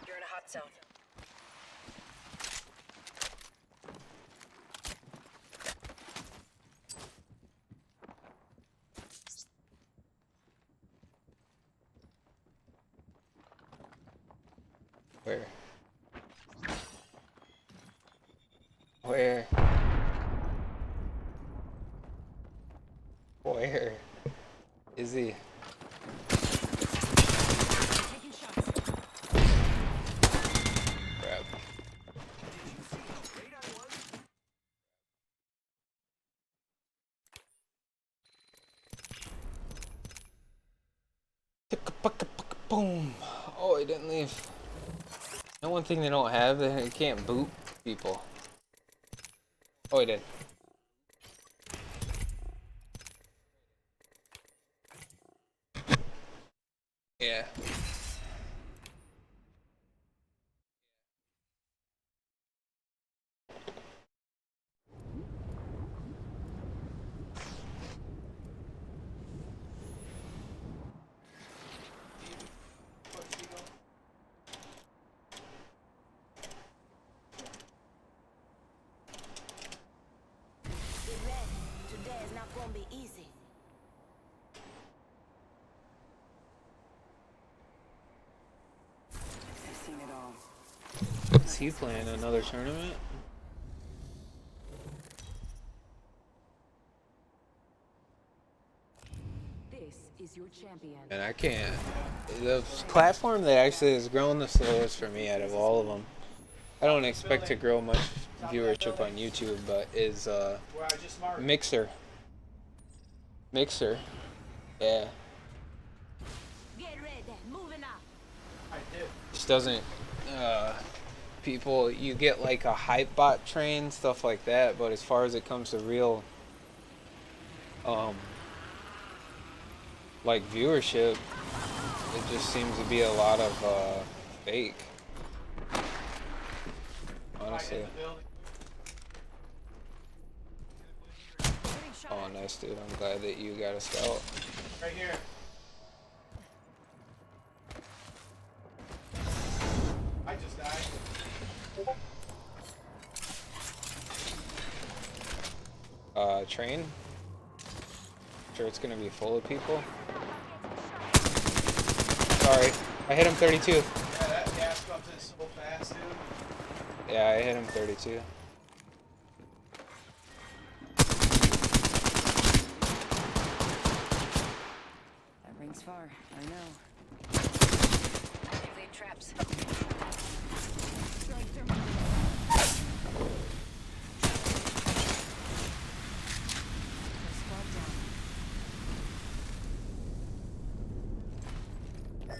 You're in a hot zone. Where? Where? Where is he? Taking shots. Crap. Boom. Oh, he didn't leave. No one thing they don't have, they can't boot people. Oh, he did. Yeah. Get ready. Today is not gonna be easy. I've seen it all. Is he playing another tournament? This is your champion. And I can't. The platform that actually has grown the slowest for me out of all of them. I don't expect to grow much viewership on YouTube, but is Where I just marked. Mixer. Mixer. Yeah. Get ready. Moving up. I did. Just doesn't people, you get like a hype bot train, stuff like that, but as far as it comes to real like viewership, it just seems to be a lot of fake. Honestly. In the building. Getting shot Oh, at. nice, dude. I'm glad that you got a scout. Right here. I just died. Train. Sure, it's gonna be full of people. Sorry, I hit him 32. Yeah, that gas comes in so fast, dude. Yeah, I hit him 32. That rings far. I know. Activate traps. Throwing thermite. Squad down.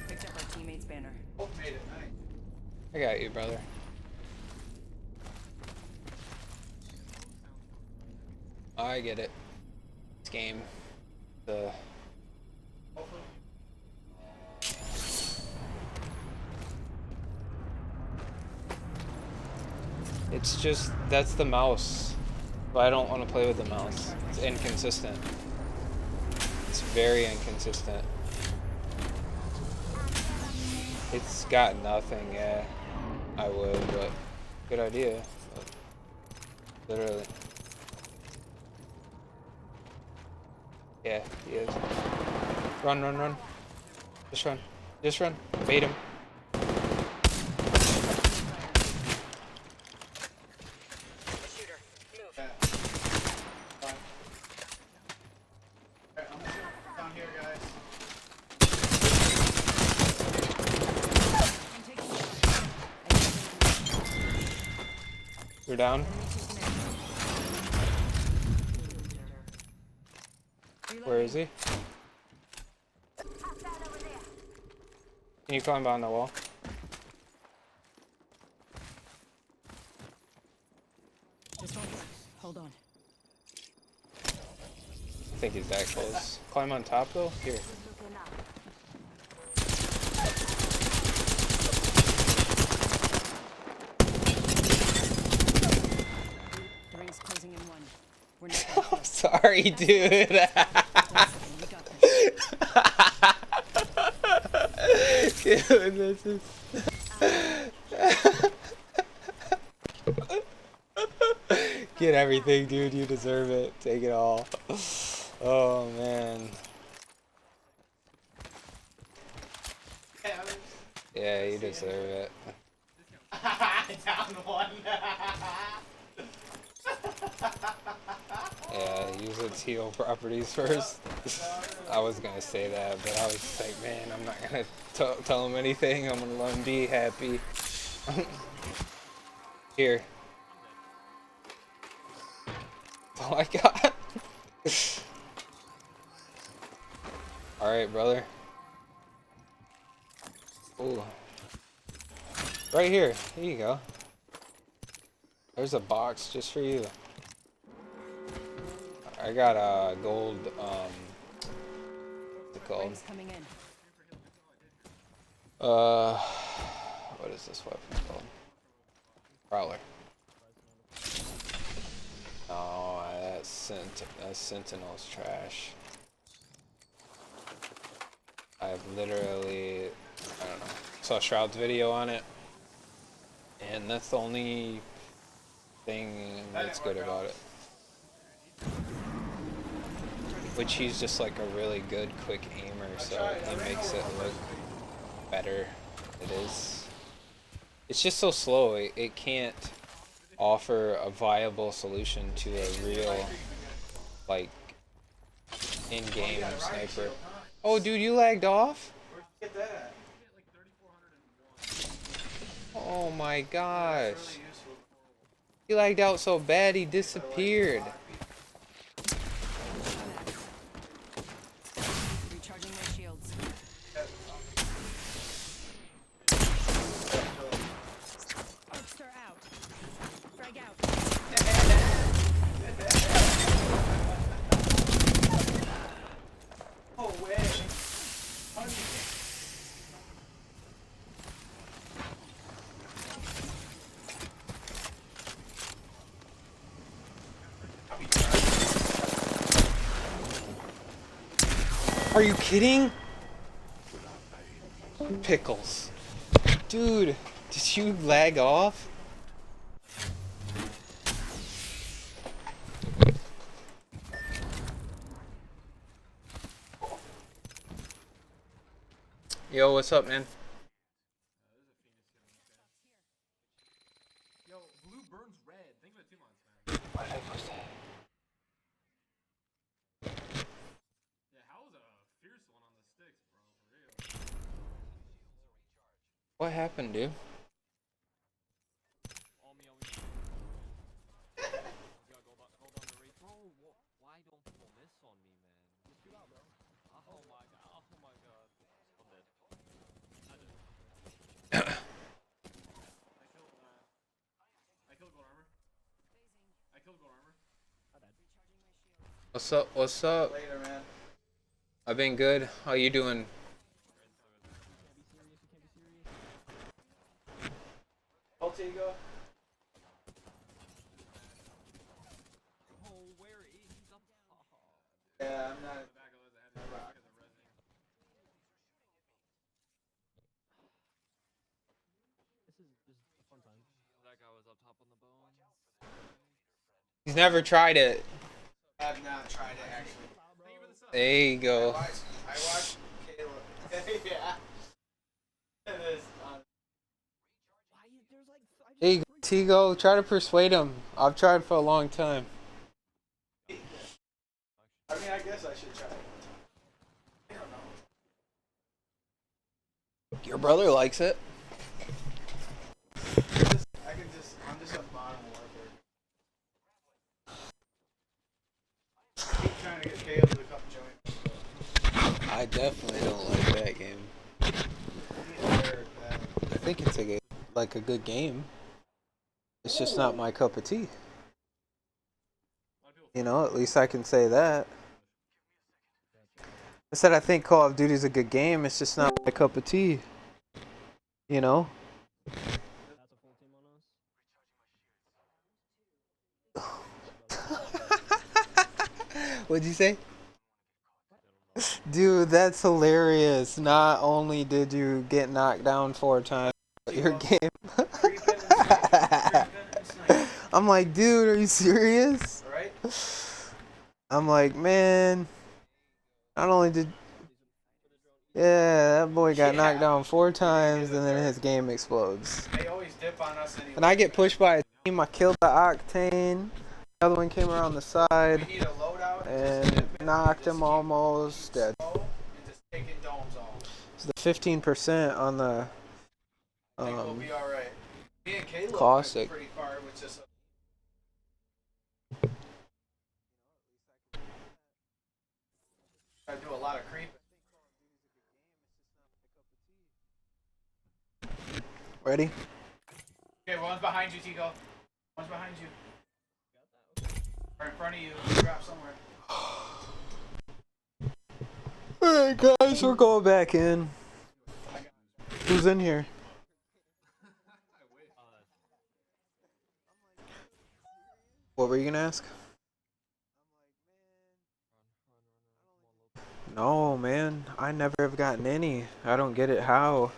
Picked up our teammate's banner. Both made it, nice. I got you, brother. I get it. This game. The Hopefully. It's just, that's the mouse. But I don't want to play with the mouse. It's inconsistent. It's very inconsistent. It's got nothing, yeah. I would, but good idea. But literally. Yeah, he is. Run, run, run. Just run. Just run. Bait him. Shooter, move. Yeah. Fine. Alright, I'm gonna shoot down here, guys. I'm taking fire. You're down. Where is he? Outside over there. Can you climb on the wall? Just one. Hold on. I think he's that close. Climb on top though? Here. Looking up. The ring's closing in one. We're not that close. Sorry, dude. We got this. Dude, this is... Get everything, dude. You deserve it. Take it all. Oh, man. Yeah, you deserve it. Down one. Yeah, use the teal properties first. I was gonna say that, but I was just like, man, I'm not gonna tell him anything. I'm gonna let him be happy. Here. That's all I got. Alright, brother. Ooh. Right here. Here you go. There's a box just for you. I got a gold, what's it called? Ring's coming in. What is this weapon called? Prowler. No, that's Sentinel's trash. I've literally, I don't know, saw Shroud's video on it, and that's the only thing that's good about it. Which he's just like a really good quick aimer, so he makes it look better. It is. It's just so slow. It can't offer a viable solution to a real, like, in-game sniper. Oh, dude, you lagged off? Where'd you get that at? Oh my gosh. Really useful. He lagged out so bad he disappeared. Recharging my shields. Arcstar out. Frag out. No way. Are you kidding? Pickles. Dude, did you lag off? Yo, what's up, man? Yo, blue burns red. Think of it 2 months, man. Yeah, how was a fierce one on the sticks, bro? For real. What happened, dude? On me, on me. You gotta go down the race. Bro, why don't people miss on me, man? Just shoot out, bro. Oh my god. Oh my god. I'm dead. I did. I killed gold armor. I killed gold armor. What's up? What's up? Later, man. I've been good. How you doing? Altigo. Oh, where is he's up? Yeah, I'm not. This is a fun time. That guy was up top on the bones. He's never tried it. I have not tried it actually. There you go. I watched Caleb. Yeah. It is. Why is there's like Hey, Tigo, try to persuade him. I've tried for a long time. I mean, I guess I should try it. I don't know. Your brother likes it. I'm just on Modern Warfare. Keep trying to get Caleb to come join. I definitely don't like that game. I think it's a good game. It's just not my cup of tea. You know, at least I can say that. I said I think Call of Duty is a good game. It's just not my cup of tea. You know? that's a full team on us? What'd you say? Dude, that's hilarious. Not only did you get knocked down 4 times, but your game. I'm like, dude, are you serious? Right? I'm like, man. Not only did. Yeah, that boy got knocked down 4 times and then his game explodes. They always dip on us anyway. And I get pushed by a team. I killed the Octane. The other one came around the side We need a loadout and knocked him almost dead. and just taking domes off. So the 15% on the I think we'll be alright. Me and Caleb Classic. went pretty far with just I do a lot of creeping. ready? Okay, one's behind you, Tigo. One's behind you. Or in front of you. Drop somewhere. Alright guys, we're going back in. Who's in here? What were you gonna ask? No, man. I never have gotten any. I don't get it how.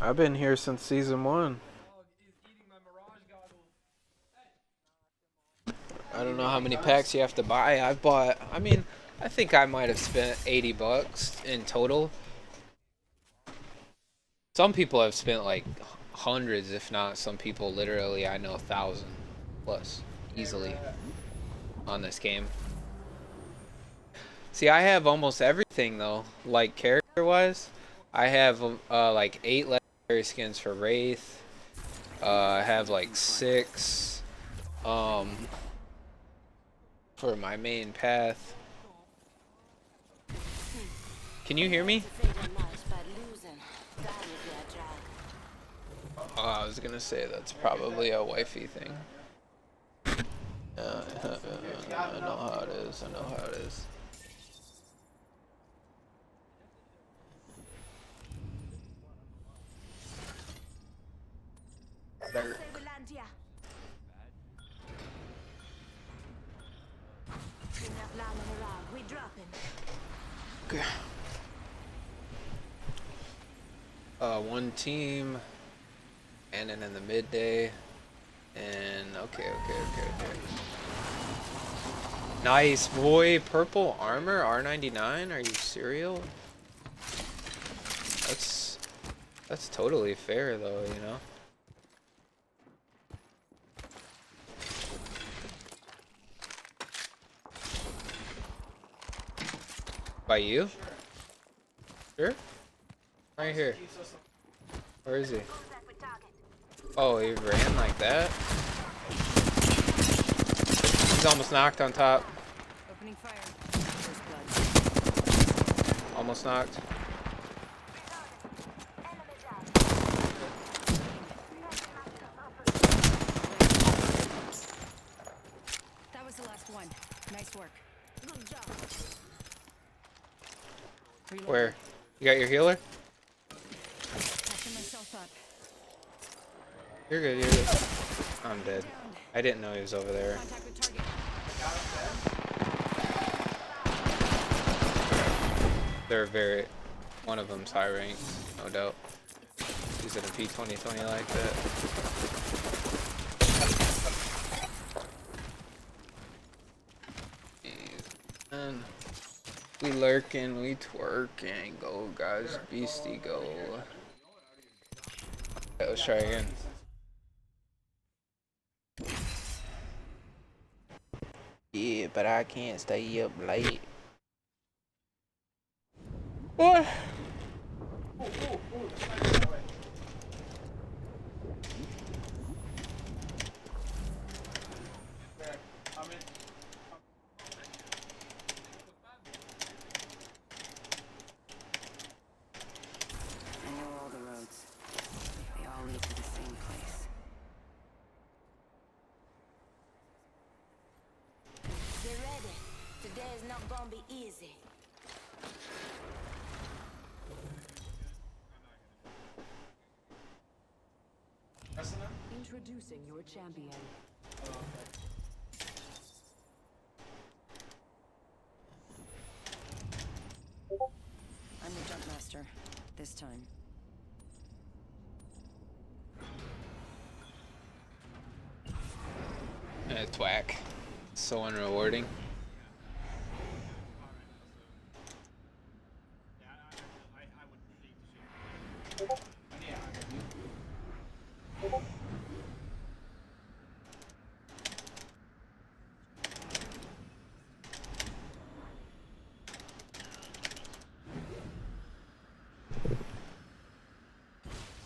I've been here since season 1. I don't know how many packs you have to buy. I've bought, I mean, I think I might have spent 80 bucks in total. Some people have spent like hundreds, if not some people literally, I know 1,000 plus easily on this game. See, I have almost everything though, like character wise. I have like 8 legendary skins for Wraith. I have like 6 for my main path. Can you hear me? Oh, I was gonna say that's probably a wifey thing. I know how it is. I know how it is. enough lying around. We dropping. Okay. One team, and then in the midday, and okay. Nice boy, purple armor, R99. Are you serial? That's totally fair though, you know. By you? Sure. Right here. Where is he? Contact with target. Oh, he ran like that? He's almost knocked on top. Opening fire. First blood. Almost knocked. Enemy down. That was the last one. Nice work. Good job. Reloading. Where? You got your healer? Patching myself up. You're good, you're good. I'm dead. Down. I didn't know he was over there. Contact with target. They're one of them's high ranked, no doubt. He's in a P2020 like that. And we lurking, we twerking, go guys, beastie go. Okay, let's try again. Yeah, but I can't stay up late. What? I know all the roads. They all lead to the same place. Get ready. Today is not gonna be easy. Introducing your champion. I'm the jump master. This time. Twack. So unrewarding.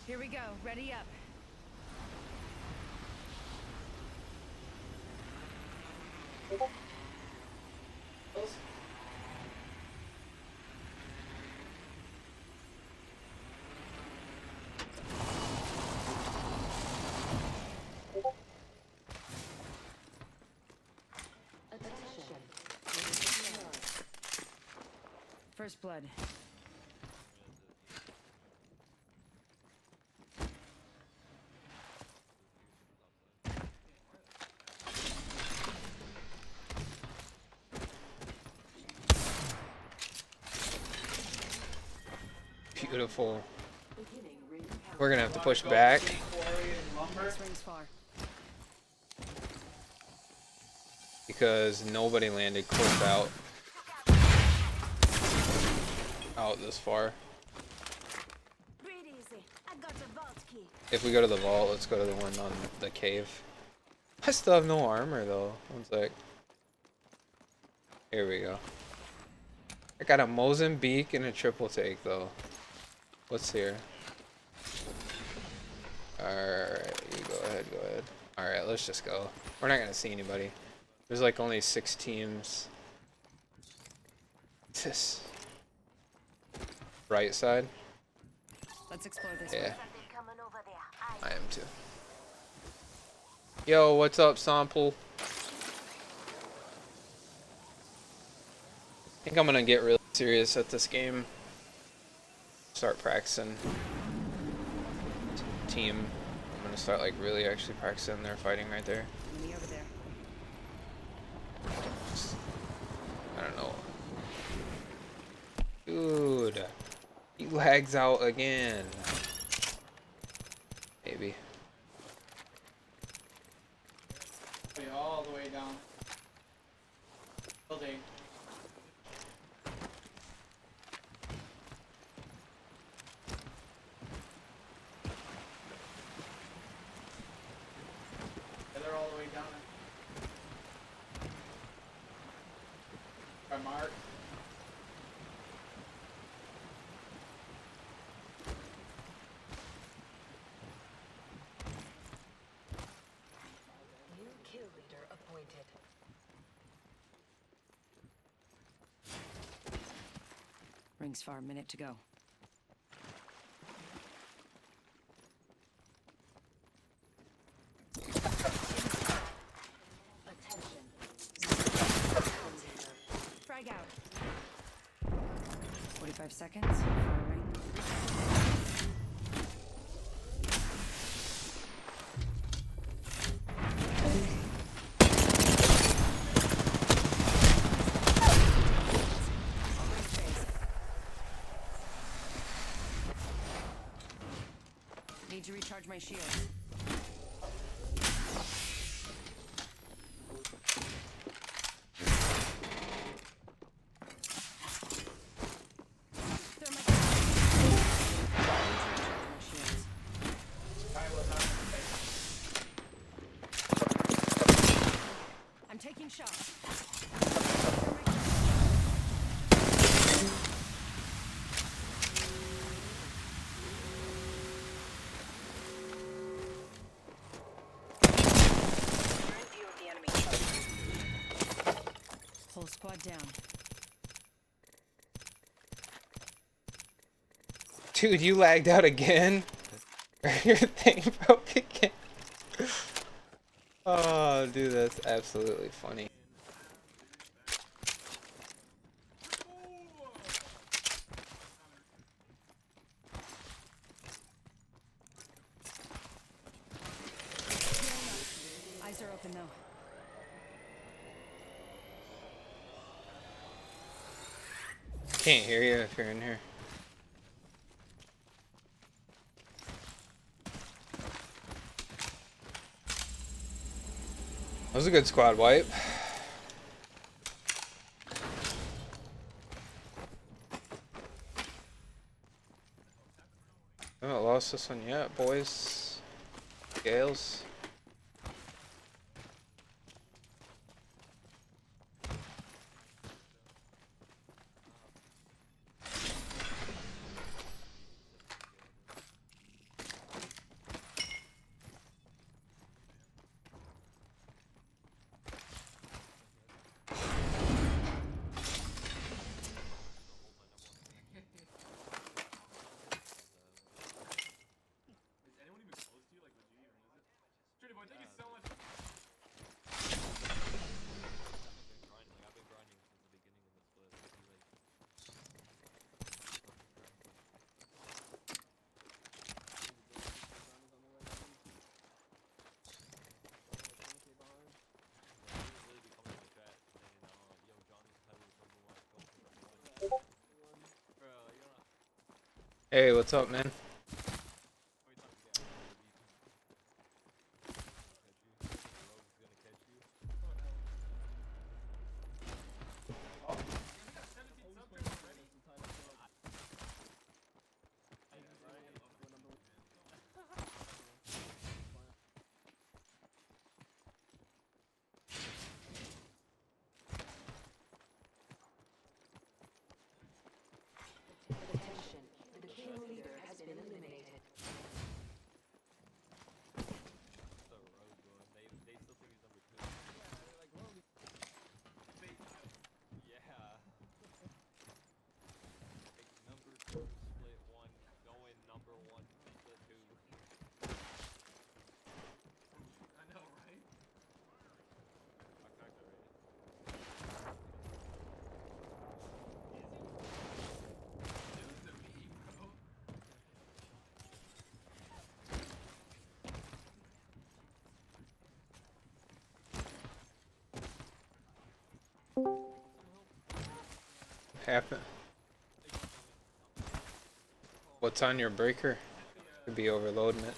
Here we go. Ready up. First blood. Beautiful. We're gonna have to push back. This rings far. Because nobody landed close out this far. Breathe easy. I got the vault key. If we go to the vault, let's go to the one on the cave. I still have no armor though. One sec. Here we go. I got a Mozambique and a triple take though. What's here? Alright, you go ahead, Alright, let's just go. We're not gonna see anybody. There's like only 6 teams. This right side? Let's explore this Yeah, way. Something coming over there. I am too. Yo, what's up, Sample? I think I'm gonna get really serious at this game. Start practicing team. I'm gonna start like really actually practicing their fighting right there. Enemy over there. lags out again. Maybe. Way all the way down. Building. Yeah, they're all the way down. By Mark. New kill leader appointed. Rings far, minute to go. Attention. Frag out. 45 seconds for a ring. Need to recharge my shields. I'm taking shots. You're in view of the enemy. Whole squad down. Dude, you lagged out again? Your thing broke again. Oh, dude, that's absolutely funny. Eyes are open though. Can't hear you if you're in here. That was a good squad wipe. I haven't lost this one yet, boys. Gales. I've been grinding since the beginning of the split. Hey, what's up, man? Attention. The kill leader has been eliminated. Happen. What's on your breaker? Could be overloading it.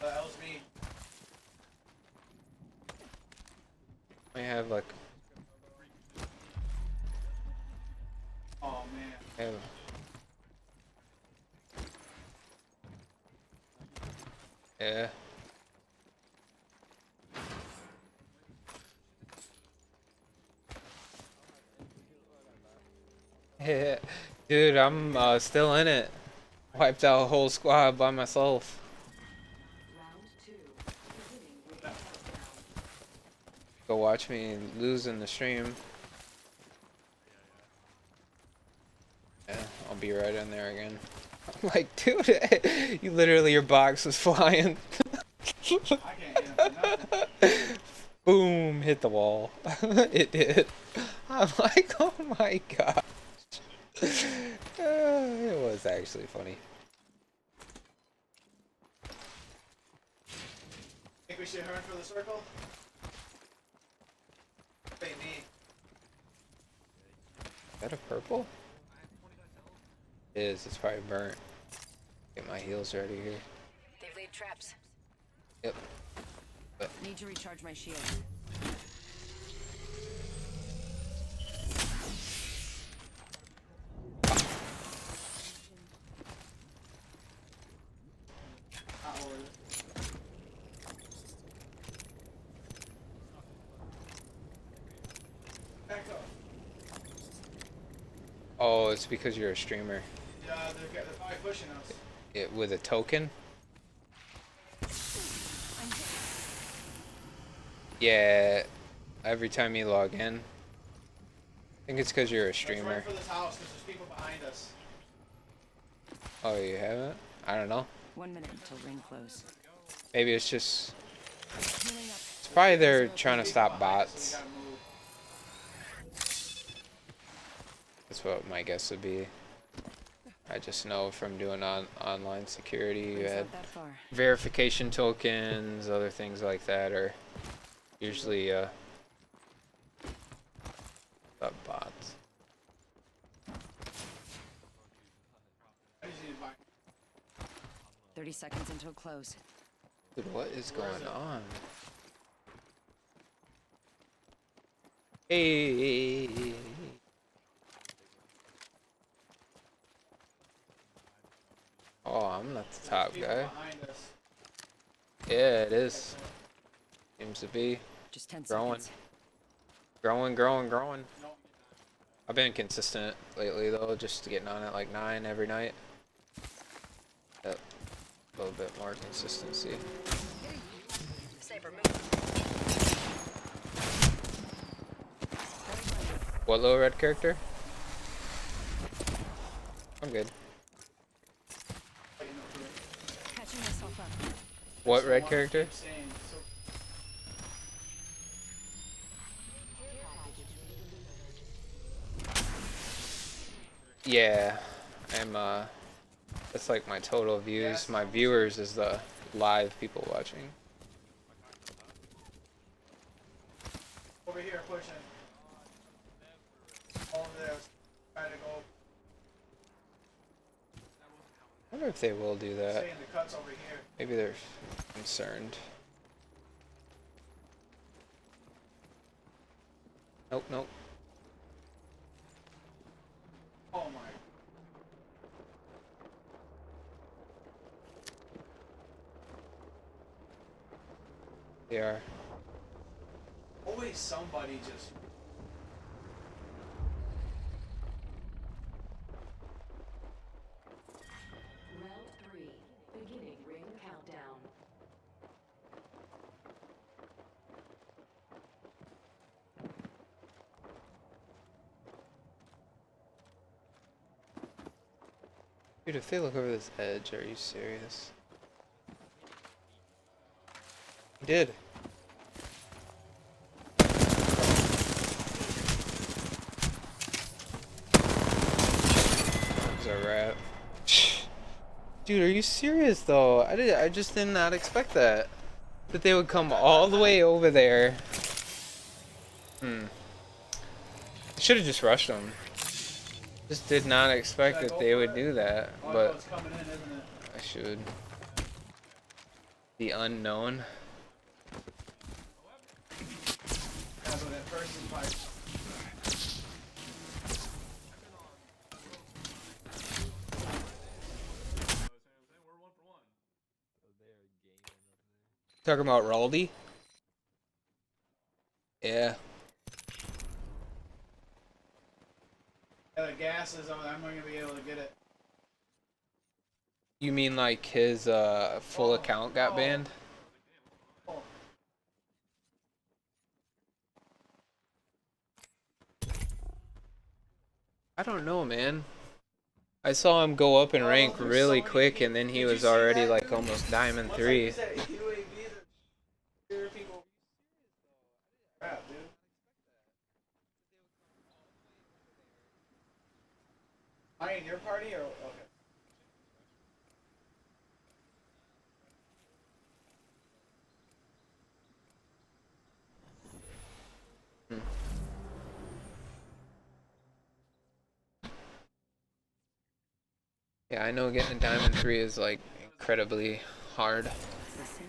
LSB. I have like Oh man. I have yeah. Yeah. Dude, I'm still in it. Wiped out a whole squad by myself. Go watch me lose in the stream. Yeah, I'll be right in there again. I'm like, dude, you literally, your box was flying. I can't hit him for nothing. Boom, hit the wall. It did. I'm like, oh my gosh. It was actually funny. Think we should hurry for the circle? Hey, me. Is that a purple? It is, it's probably burnt. Get my heels ready here. They've laid traps. Yep. Need to recharge my shield. Not worth it. Back up. Oh, it's because you're a streamer. Yeah, they're probably pushing us. It with a token? Yeah, every time you log in. I think it's because you're a Let's streamer. run for this house because there's people behind us. Oh, you haven't? I don't know. 1 minute until ring close. Maybe it's just... Healing up. It's probably they're trying to People stop behind us, bots. so we gotta move. That's what my guess would be. I just know from doing online security, you Ring's had not that far. verification tokens, other things like that are usually bots. I just need to buy. 30 seconds until close. Dude, what is going on? Hey. Oh, I'm not the top People guy. behind us. Yeah, it is. Seems to be Just 10 growing. seconds. Growing. I've been consistent lately though, just getting on at like 9 every night. Yep. A little bit more consistency. Sniper move. What little red character? I'm good. Catching myself up. What red character? Saying, so Yeah, I'm that's like my total views. My viewers is the live people watching. over here pushing. Over there. Trying to go. I wonder if they will do that. Saying the cuts over here. Maybe they're concerned. Nope. Oh my. They are. Always somebody just. Round 3. Beginning ring countdown. Dude, if they look over this edge, are you serious? He did. He's a rat. Dude, are you serious though? I just did not expect that. That they would come all the way over there. Should have just rushed them. Just did not expect Should I that go they for would it? do that, Oh, no, but it's coming in, isn't it? I should. The unknown. Yeah, but at first it's like, Talking about Raldi? Yeah. yeah, the gas is on. I'm not gonna be able to get it. You mean like his full account got banned? Oh, I don't know, man. I saw him go up in rank there's really so many quick, people. and then he Did you was see already that, like dude? almost Diamond Once I 3. use that UAV, there are people. Crap, dude. I in your party or okay? Yeah, I know getting a Diamond 3 is like incredibly hard. Listen.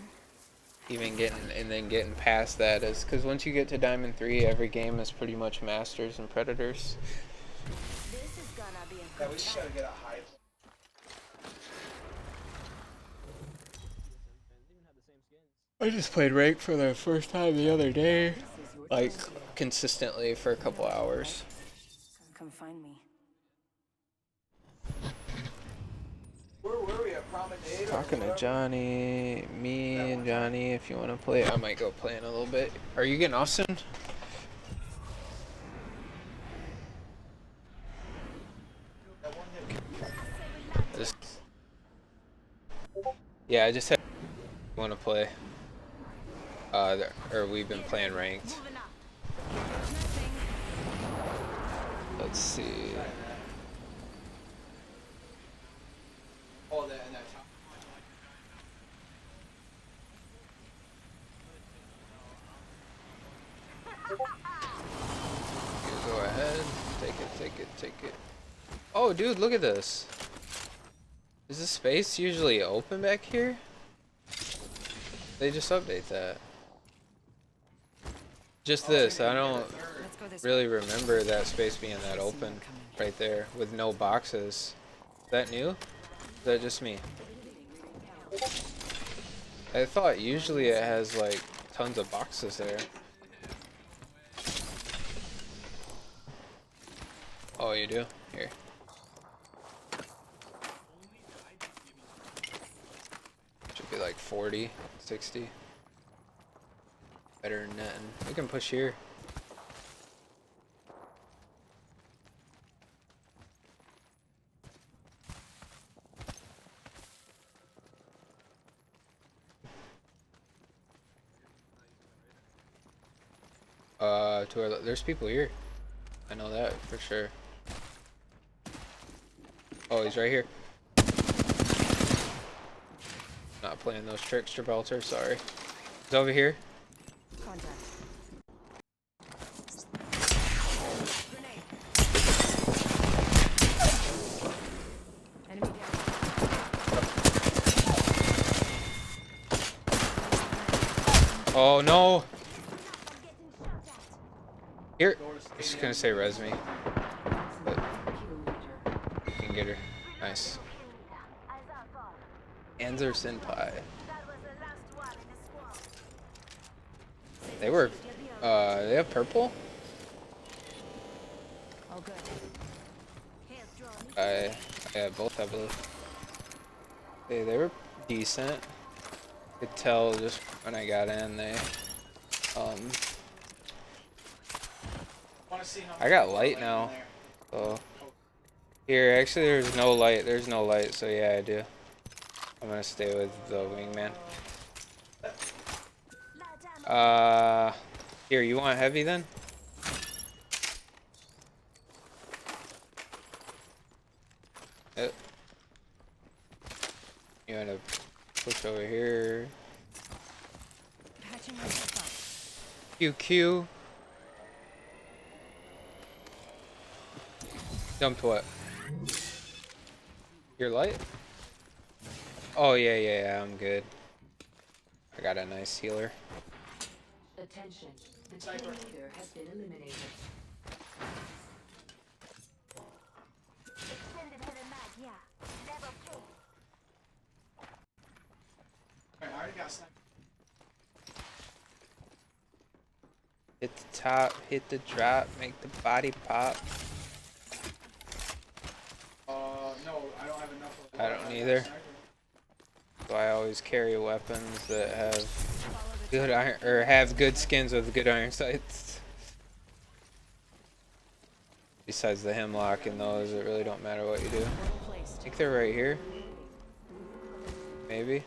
Even getting and then getting past that is because once you get to Diamond 3, every game is pretty much Masters and Predators. This is gonna be a Yeah, good we just gotta get a high. I just played rank for the first time the other day, like consistently for a couple hours. Come find me. Where were we at Promenade? Talking to Johnny, me and Johnny, if you want to play, I might go play in a little bit. Are you getting off soon? Just, yeah, I just had want to play. Or we've been playing ranked. moving up. Let's see. Oh, that and that top. You go ahead, take it. Oh, dude, look at this. Is this space usually open back here? They just update that. Just this. I don't Let's go this way. really remember that space being that open right there with no boxes. Is that new? Is that just me? I thought usually it has like tons of boxes there. Oh, you do? Here. Should be like 40, 60. Better than nothing. We can push here. There's people here. I know that for sure. Oh, he's right here. Not playing those tricks, Gibraltar, sorry. He's over here. Contact. Enemy down. Oh no! I'm getting shot at. Here. I'm just gonna say res me. But you can get her. Nice. Eyes up, all. Anzer Senpai. That was the last one in the squad. They were, they have purple? All good. Here's drone. Yeah, both have blue. They were decent. Could tell just when I got in, they, Want to see how I got many light people are now. in there. So, here, actually there's no light, so yeah, I do. I'm gonna stay with the wingman. Light ammo. Here, you want heavy then? Yep. You wanna push over here? Patching myself up. QQ. Dumped what? Your light? Oh yeah, I'm good. I got a nice healer. Attention. The team leader has been eliminated. Extended heavy mag, yeah. Level 3. Alright, I already got sniped. Hit the top, hit the drop, make the body pop. No, I don't have enough of I don't either. So I always carry weapons that have good iron or have good skins with good iron sights. Besides the hemlock and those, it really don't matter what you do. Well placed. I think they're right here. Maybe.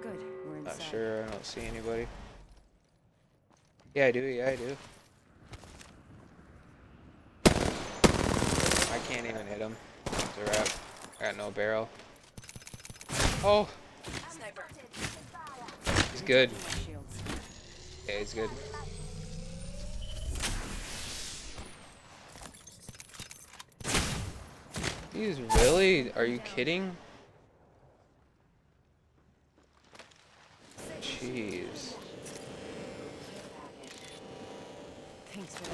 Good. We're inside. Not sure. I don't see anybody. Yeah, I do. Yeah, I do. I can't even hit him. It's a wrap. I got no barrel. Oh, Sniper. he's good. My shields. Yeah, he's good. He's really? Are you kidding? Jeez. Thanks for that.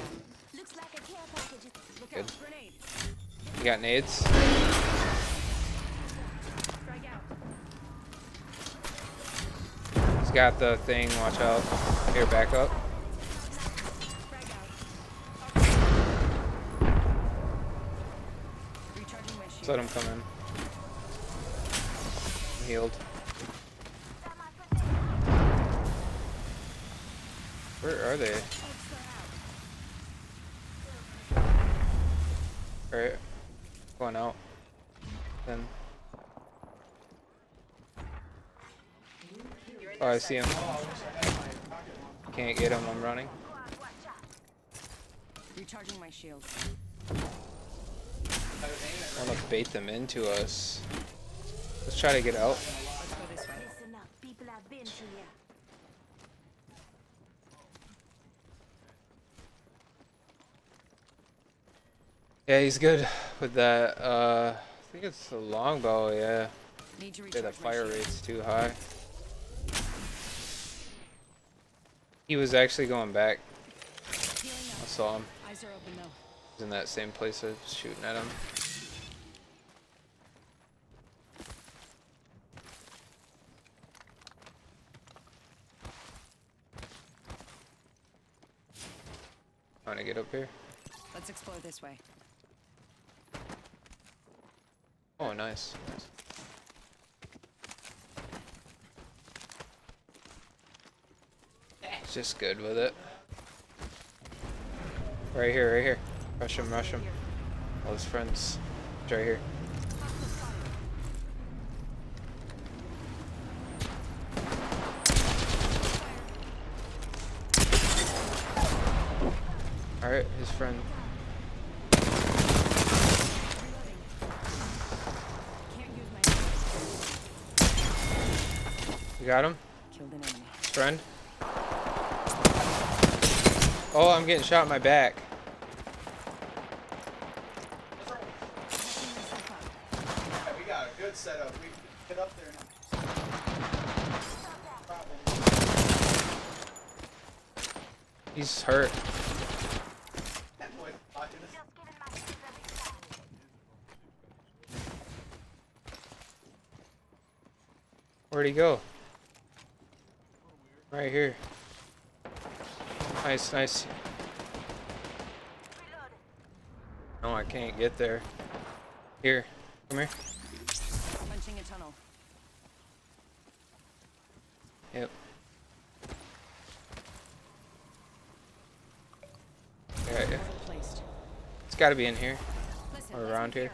Looks like a care package. Look Good. out. Grenade. You got nades? Frag out. He's got the thing. Watch out. Here, back up. Frag out. Recharging my Just shield. let him come in. I'm healed. Where are they? Alright. Going out. Then. Oh, I see him. Can't get him. I'm running. Recharging my shields. I want to bait them into us. Let's try to get out. Let's go this way. Listen up, people have been through here. Yeah, he's good with that. I think it's a longbow. Yeah. Need to Yeah, recharge the my fire shields. rate's too high. He was actually going back. Healing I up. saw him. Eyes are open though. He was in that same place I was shooting at him. Trying to get up here. Let's explore this way. Oh, nice. Nice. He's just good with it. Right here, right here. Rush him, rush him. All his friends. He's right here. Alright, his friend. Reloading. Can't use my You got him? killed an enemy. His friend? Oh, I'm getting shot in my back. Patching myself up. Yeah, we got a good setup. We can get up there now. Problem. He's hurt. That boy blocking us. Just giving my shields a recharge. Where'd he go? Right here. Nice, nice. Reloading. No, I can't get there. Here, come here. Punching a tunnel. Yep. Yeah, yeah. Placed. It's gotta be in here. Listen, Or let's around move here.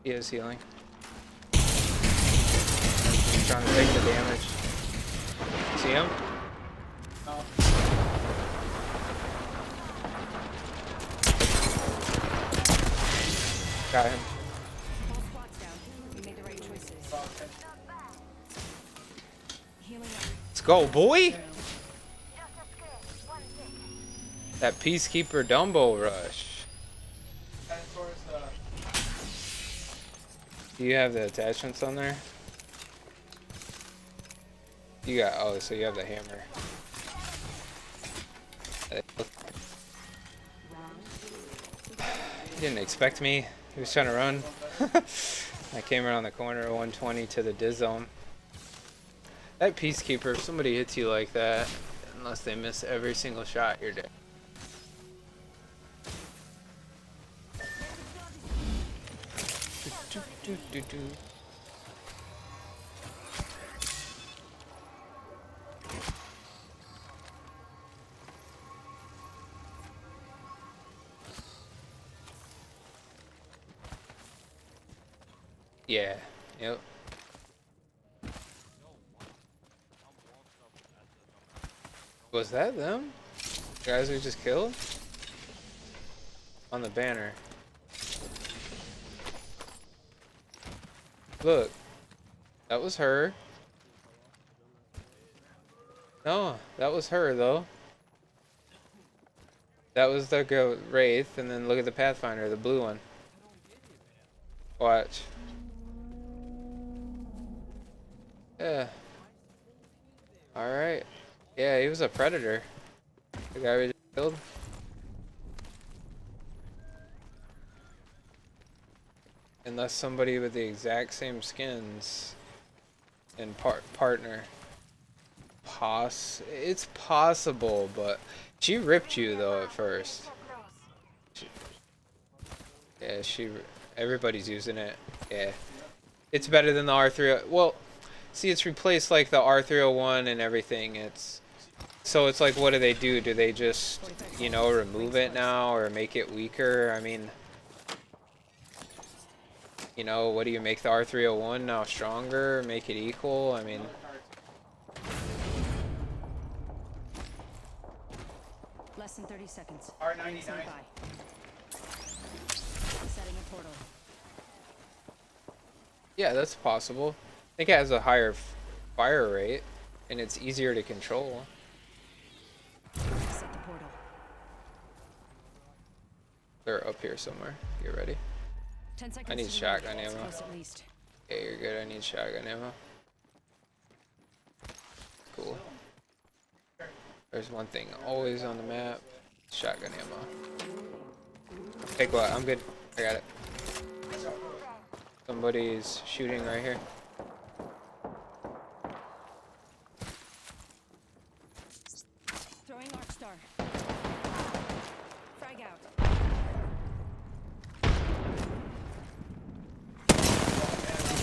He is healing. He's trying to take the damage. See him? No. Got him. All squads down. We made the right choices. Healing up. Let's go, boy! Just a scratch. One tick. That Peacekeeper Dumbo rush. Heading towards the. Do you have the attachments on there? You got, oh, so you have the hammer. He didn't expect me. He was trying to run. I came around the corner 120 to the Diz zone. That Peacekeeper, if somebody hits you like that, unless they miss every single shot, you're dead. Do, do, do, do. Yeah, yep. Was that them? Guys we just killed? On the banner. Look. That was her. No, that was her though. That was the girl, Wraith, and then look at the Pathfinder, the blue one. Watch. Yeah. Alright. Yeah, he was a predator. The guy we just killed. Unless somebody with the exact same skins and partner. It's possible, but she ripped you though at first. Yeah, everybody's using it. Yeah. It's better than the R3. Well, see, it's replaced like the R301 and everything. So it's like, what do? Do they just, you know, remove it now or make it weaker? I mean, you know, what do you make the R301 now stronger? Make it equal? I mean, Less than 30 seconds. R99. Stand by. Setting a portal. yeah, that's possible. I think it has a higher fire rate and it's easier to control. Set the portal. They're up here somewhere. You ready? 10 seconds. I need to the shotgun ring. It's ammo. close at least. Yeah, you're good. I need shotgun ammo. Cool. There's one thing always on the map. Shotgun ammo. Take what? I'm good. I got it. Somebody's shooting right here. Throwing arc star. Frag out.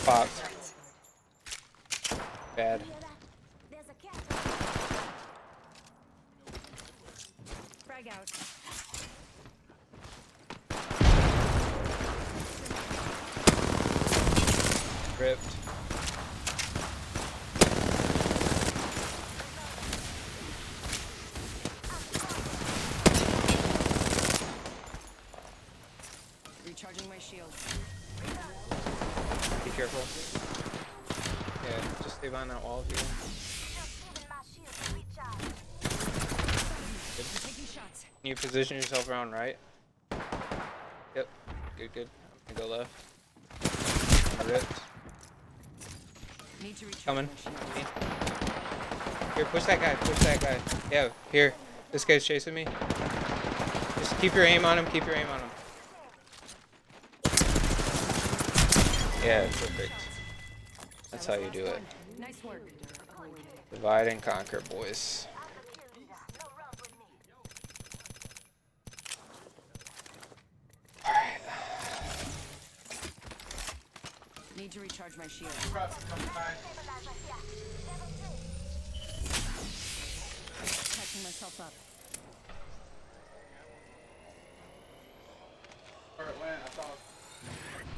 Popped. Bad. There's a cat. Frag out. Ripped. Recharging my shield. Be careful. Yeah, just stay behind that wall if you can. Giving my shield to recharge. I'm taking shots. Can you position yourself around right? Yep. Good, good. I'm gonna go left. Ripped. Need to recharge Coming. my shield. Here, push that guy. Push that guy. Yeah, here. This guy's chasing me. Just keep your aim on him. Keep your aim on him. Yeah, perfect. That's how you do it. Nice work. Divide and conquer, boys. No run with me. Need to recharge my shield. Props coming by. Stabilizer here. Level 3. Catching myself up. Where it went, I saw it.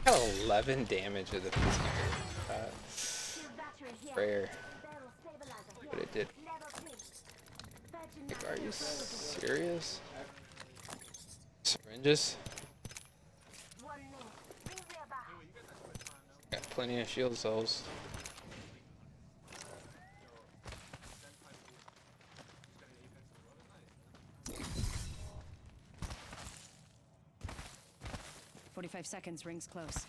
Got 11 damage with the peacekeeper. Shield battery here. Rare, Barrel stabilizer here. but it did. Level 3. Virgin Like, are you magnet. serious? Syringes? 1 minute. Ring nearby. Got plenty of shield cells. 45 seconds, rings close.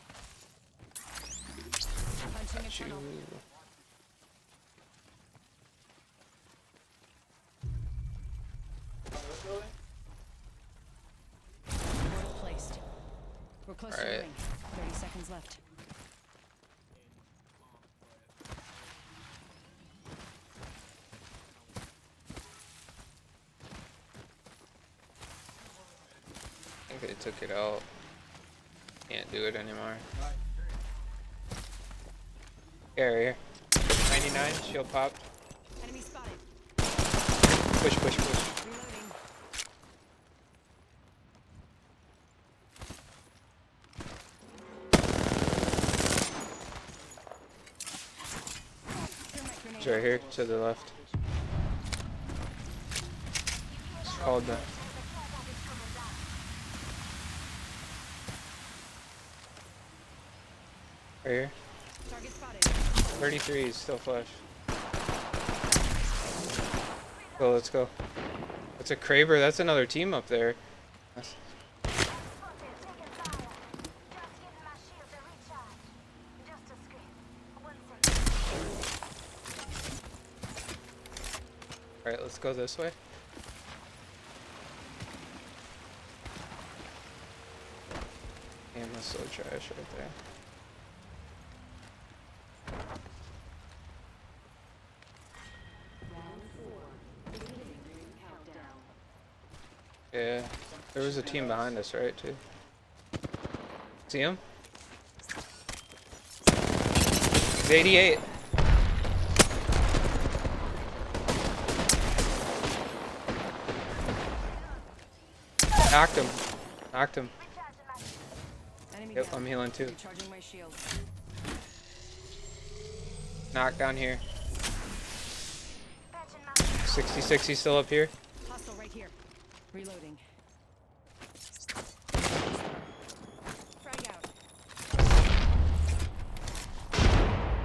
Punching a tunnel. Portal placed. We're close to the Alright. ring. 30 seconds left. I think they took it out. Can't do it anymore. Here. 99, shield pop. Enemy spotted. Push. Reloading. Thermite grenade. It's right here to the left. It's called the. Right here. Target spotted. 33 is still flush. Go, let's go. That's a Kraber. That's another team up there. That's- Alright, let's go this way. Damn, that's so trash right there. Round 4. Beginning ring countdown. Yeah, there was a team behind us, right, too. See him? He's 88. Knocked him. Knocked him. Enemy Yep, down. I'm healing too. Recharging my shield. Knocked down here. 66, he's still up here. Hostile right here. Reloading. Frag out.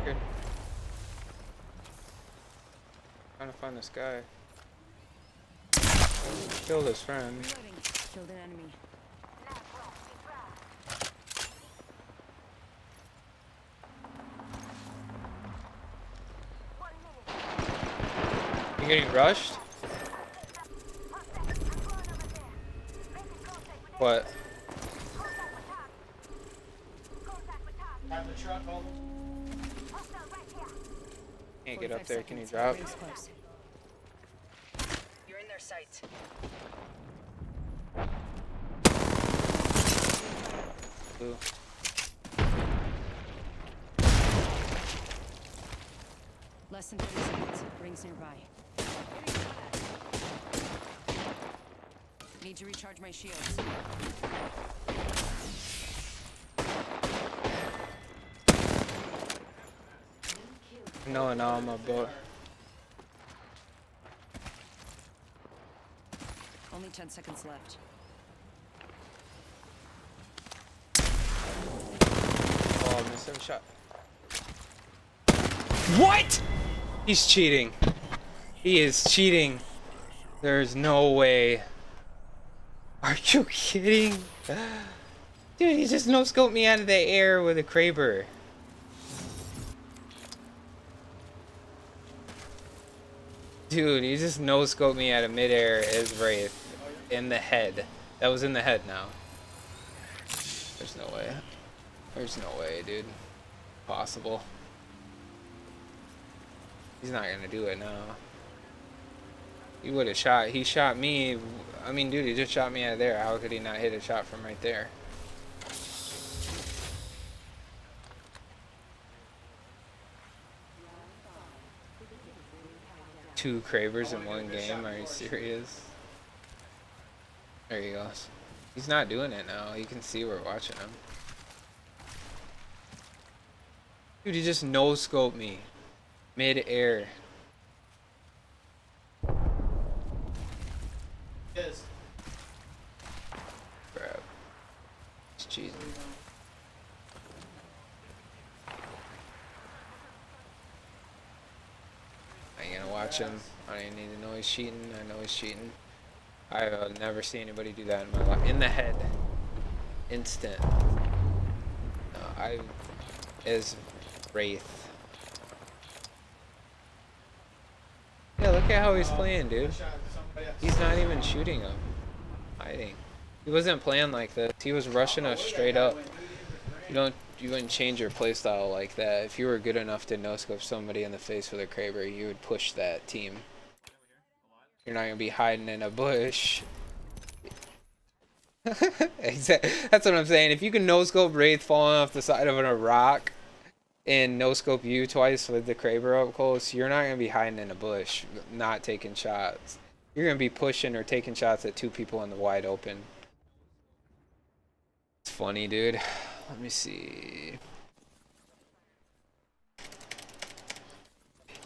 Good. Trying to find this guy. Killed his friend. Reloading. Killed an enemy. You getting rushed? What? Have the truck hold. Can't get up 45 there. Can you seconds. drop? Rings close. You're in their sights. Blue. Less than 30 seconds. Rings nearby. Need to recharge my shields. No, I'm a boat. Only 10 seconds left. Oh, missed him shot. What? He's cheating. He is cheating. There's no way. Are you kidding? Dude, he just no-scoped me out of the air with a Kraber. Dude, he just no-scoped me out of midair as Wraith. In the head. That was in the head now. There's no way. There's no way, dude. Possible. He's not gonna do it now. He would have shot. He shot me. I mean, dude, he just shot me out of there. How could he not hit a shot from right there? Two Kravers in one game? Are you serious? There he goes. He's not doing it now. You can see we're watching him. Dude, he just no-scoped me. Mid-air. Is. Crap. He's cheating. I ain't gonna watch him. I don't even need to know he's cheating. I know he's cheating. I've never seen anybody do that in my life. In the head. Instant. I is Wraith. Yeah, look at how he's playing, dude. Shot to somebody else. He's not even shooting him. Hiding. He wasn't playing like this. He was rushing us straight up. You wouldn't change your playstyle like that. If you were good enough to no-scope somebody in the face with a Kraber, you would push that team. You're not gonna be hiding in a bush. Exactly. That's what I'm saying. If you can no-scope Wraith falling off the side of a rock and no-scope you twice with the Kraber up close, you're not gonna be hiding in a bush, not taking shots. You're gonna be pushing or taking shots at two people in the wide open. It's funny, dude. Let me see.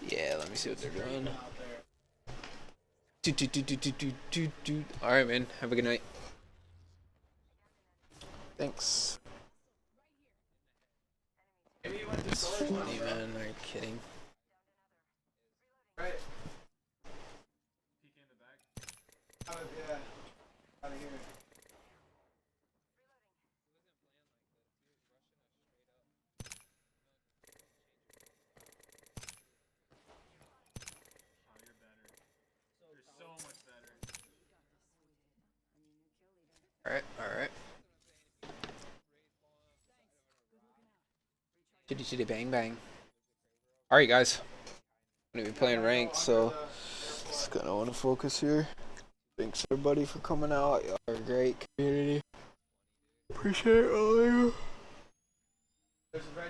Yeah, let me see what they're doing. Alright, man. Have a good night. Thanks. Maybe he went to It's storage funny, now, bro. man. Are you kidding? Right. Out of, yeah. Out of here. Alright, alright. Chitty chitty bang bang. Alright, guys. I'm gonna be playing ranked, so just gonna wanna focus here. Thanks everybody for coming out. Y'all are a great community. Appreciate all of you.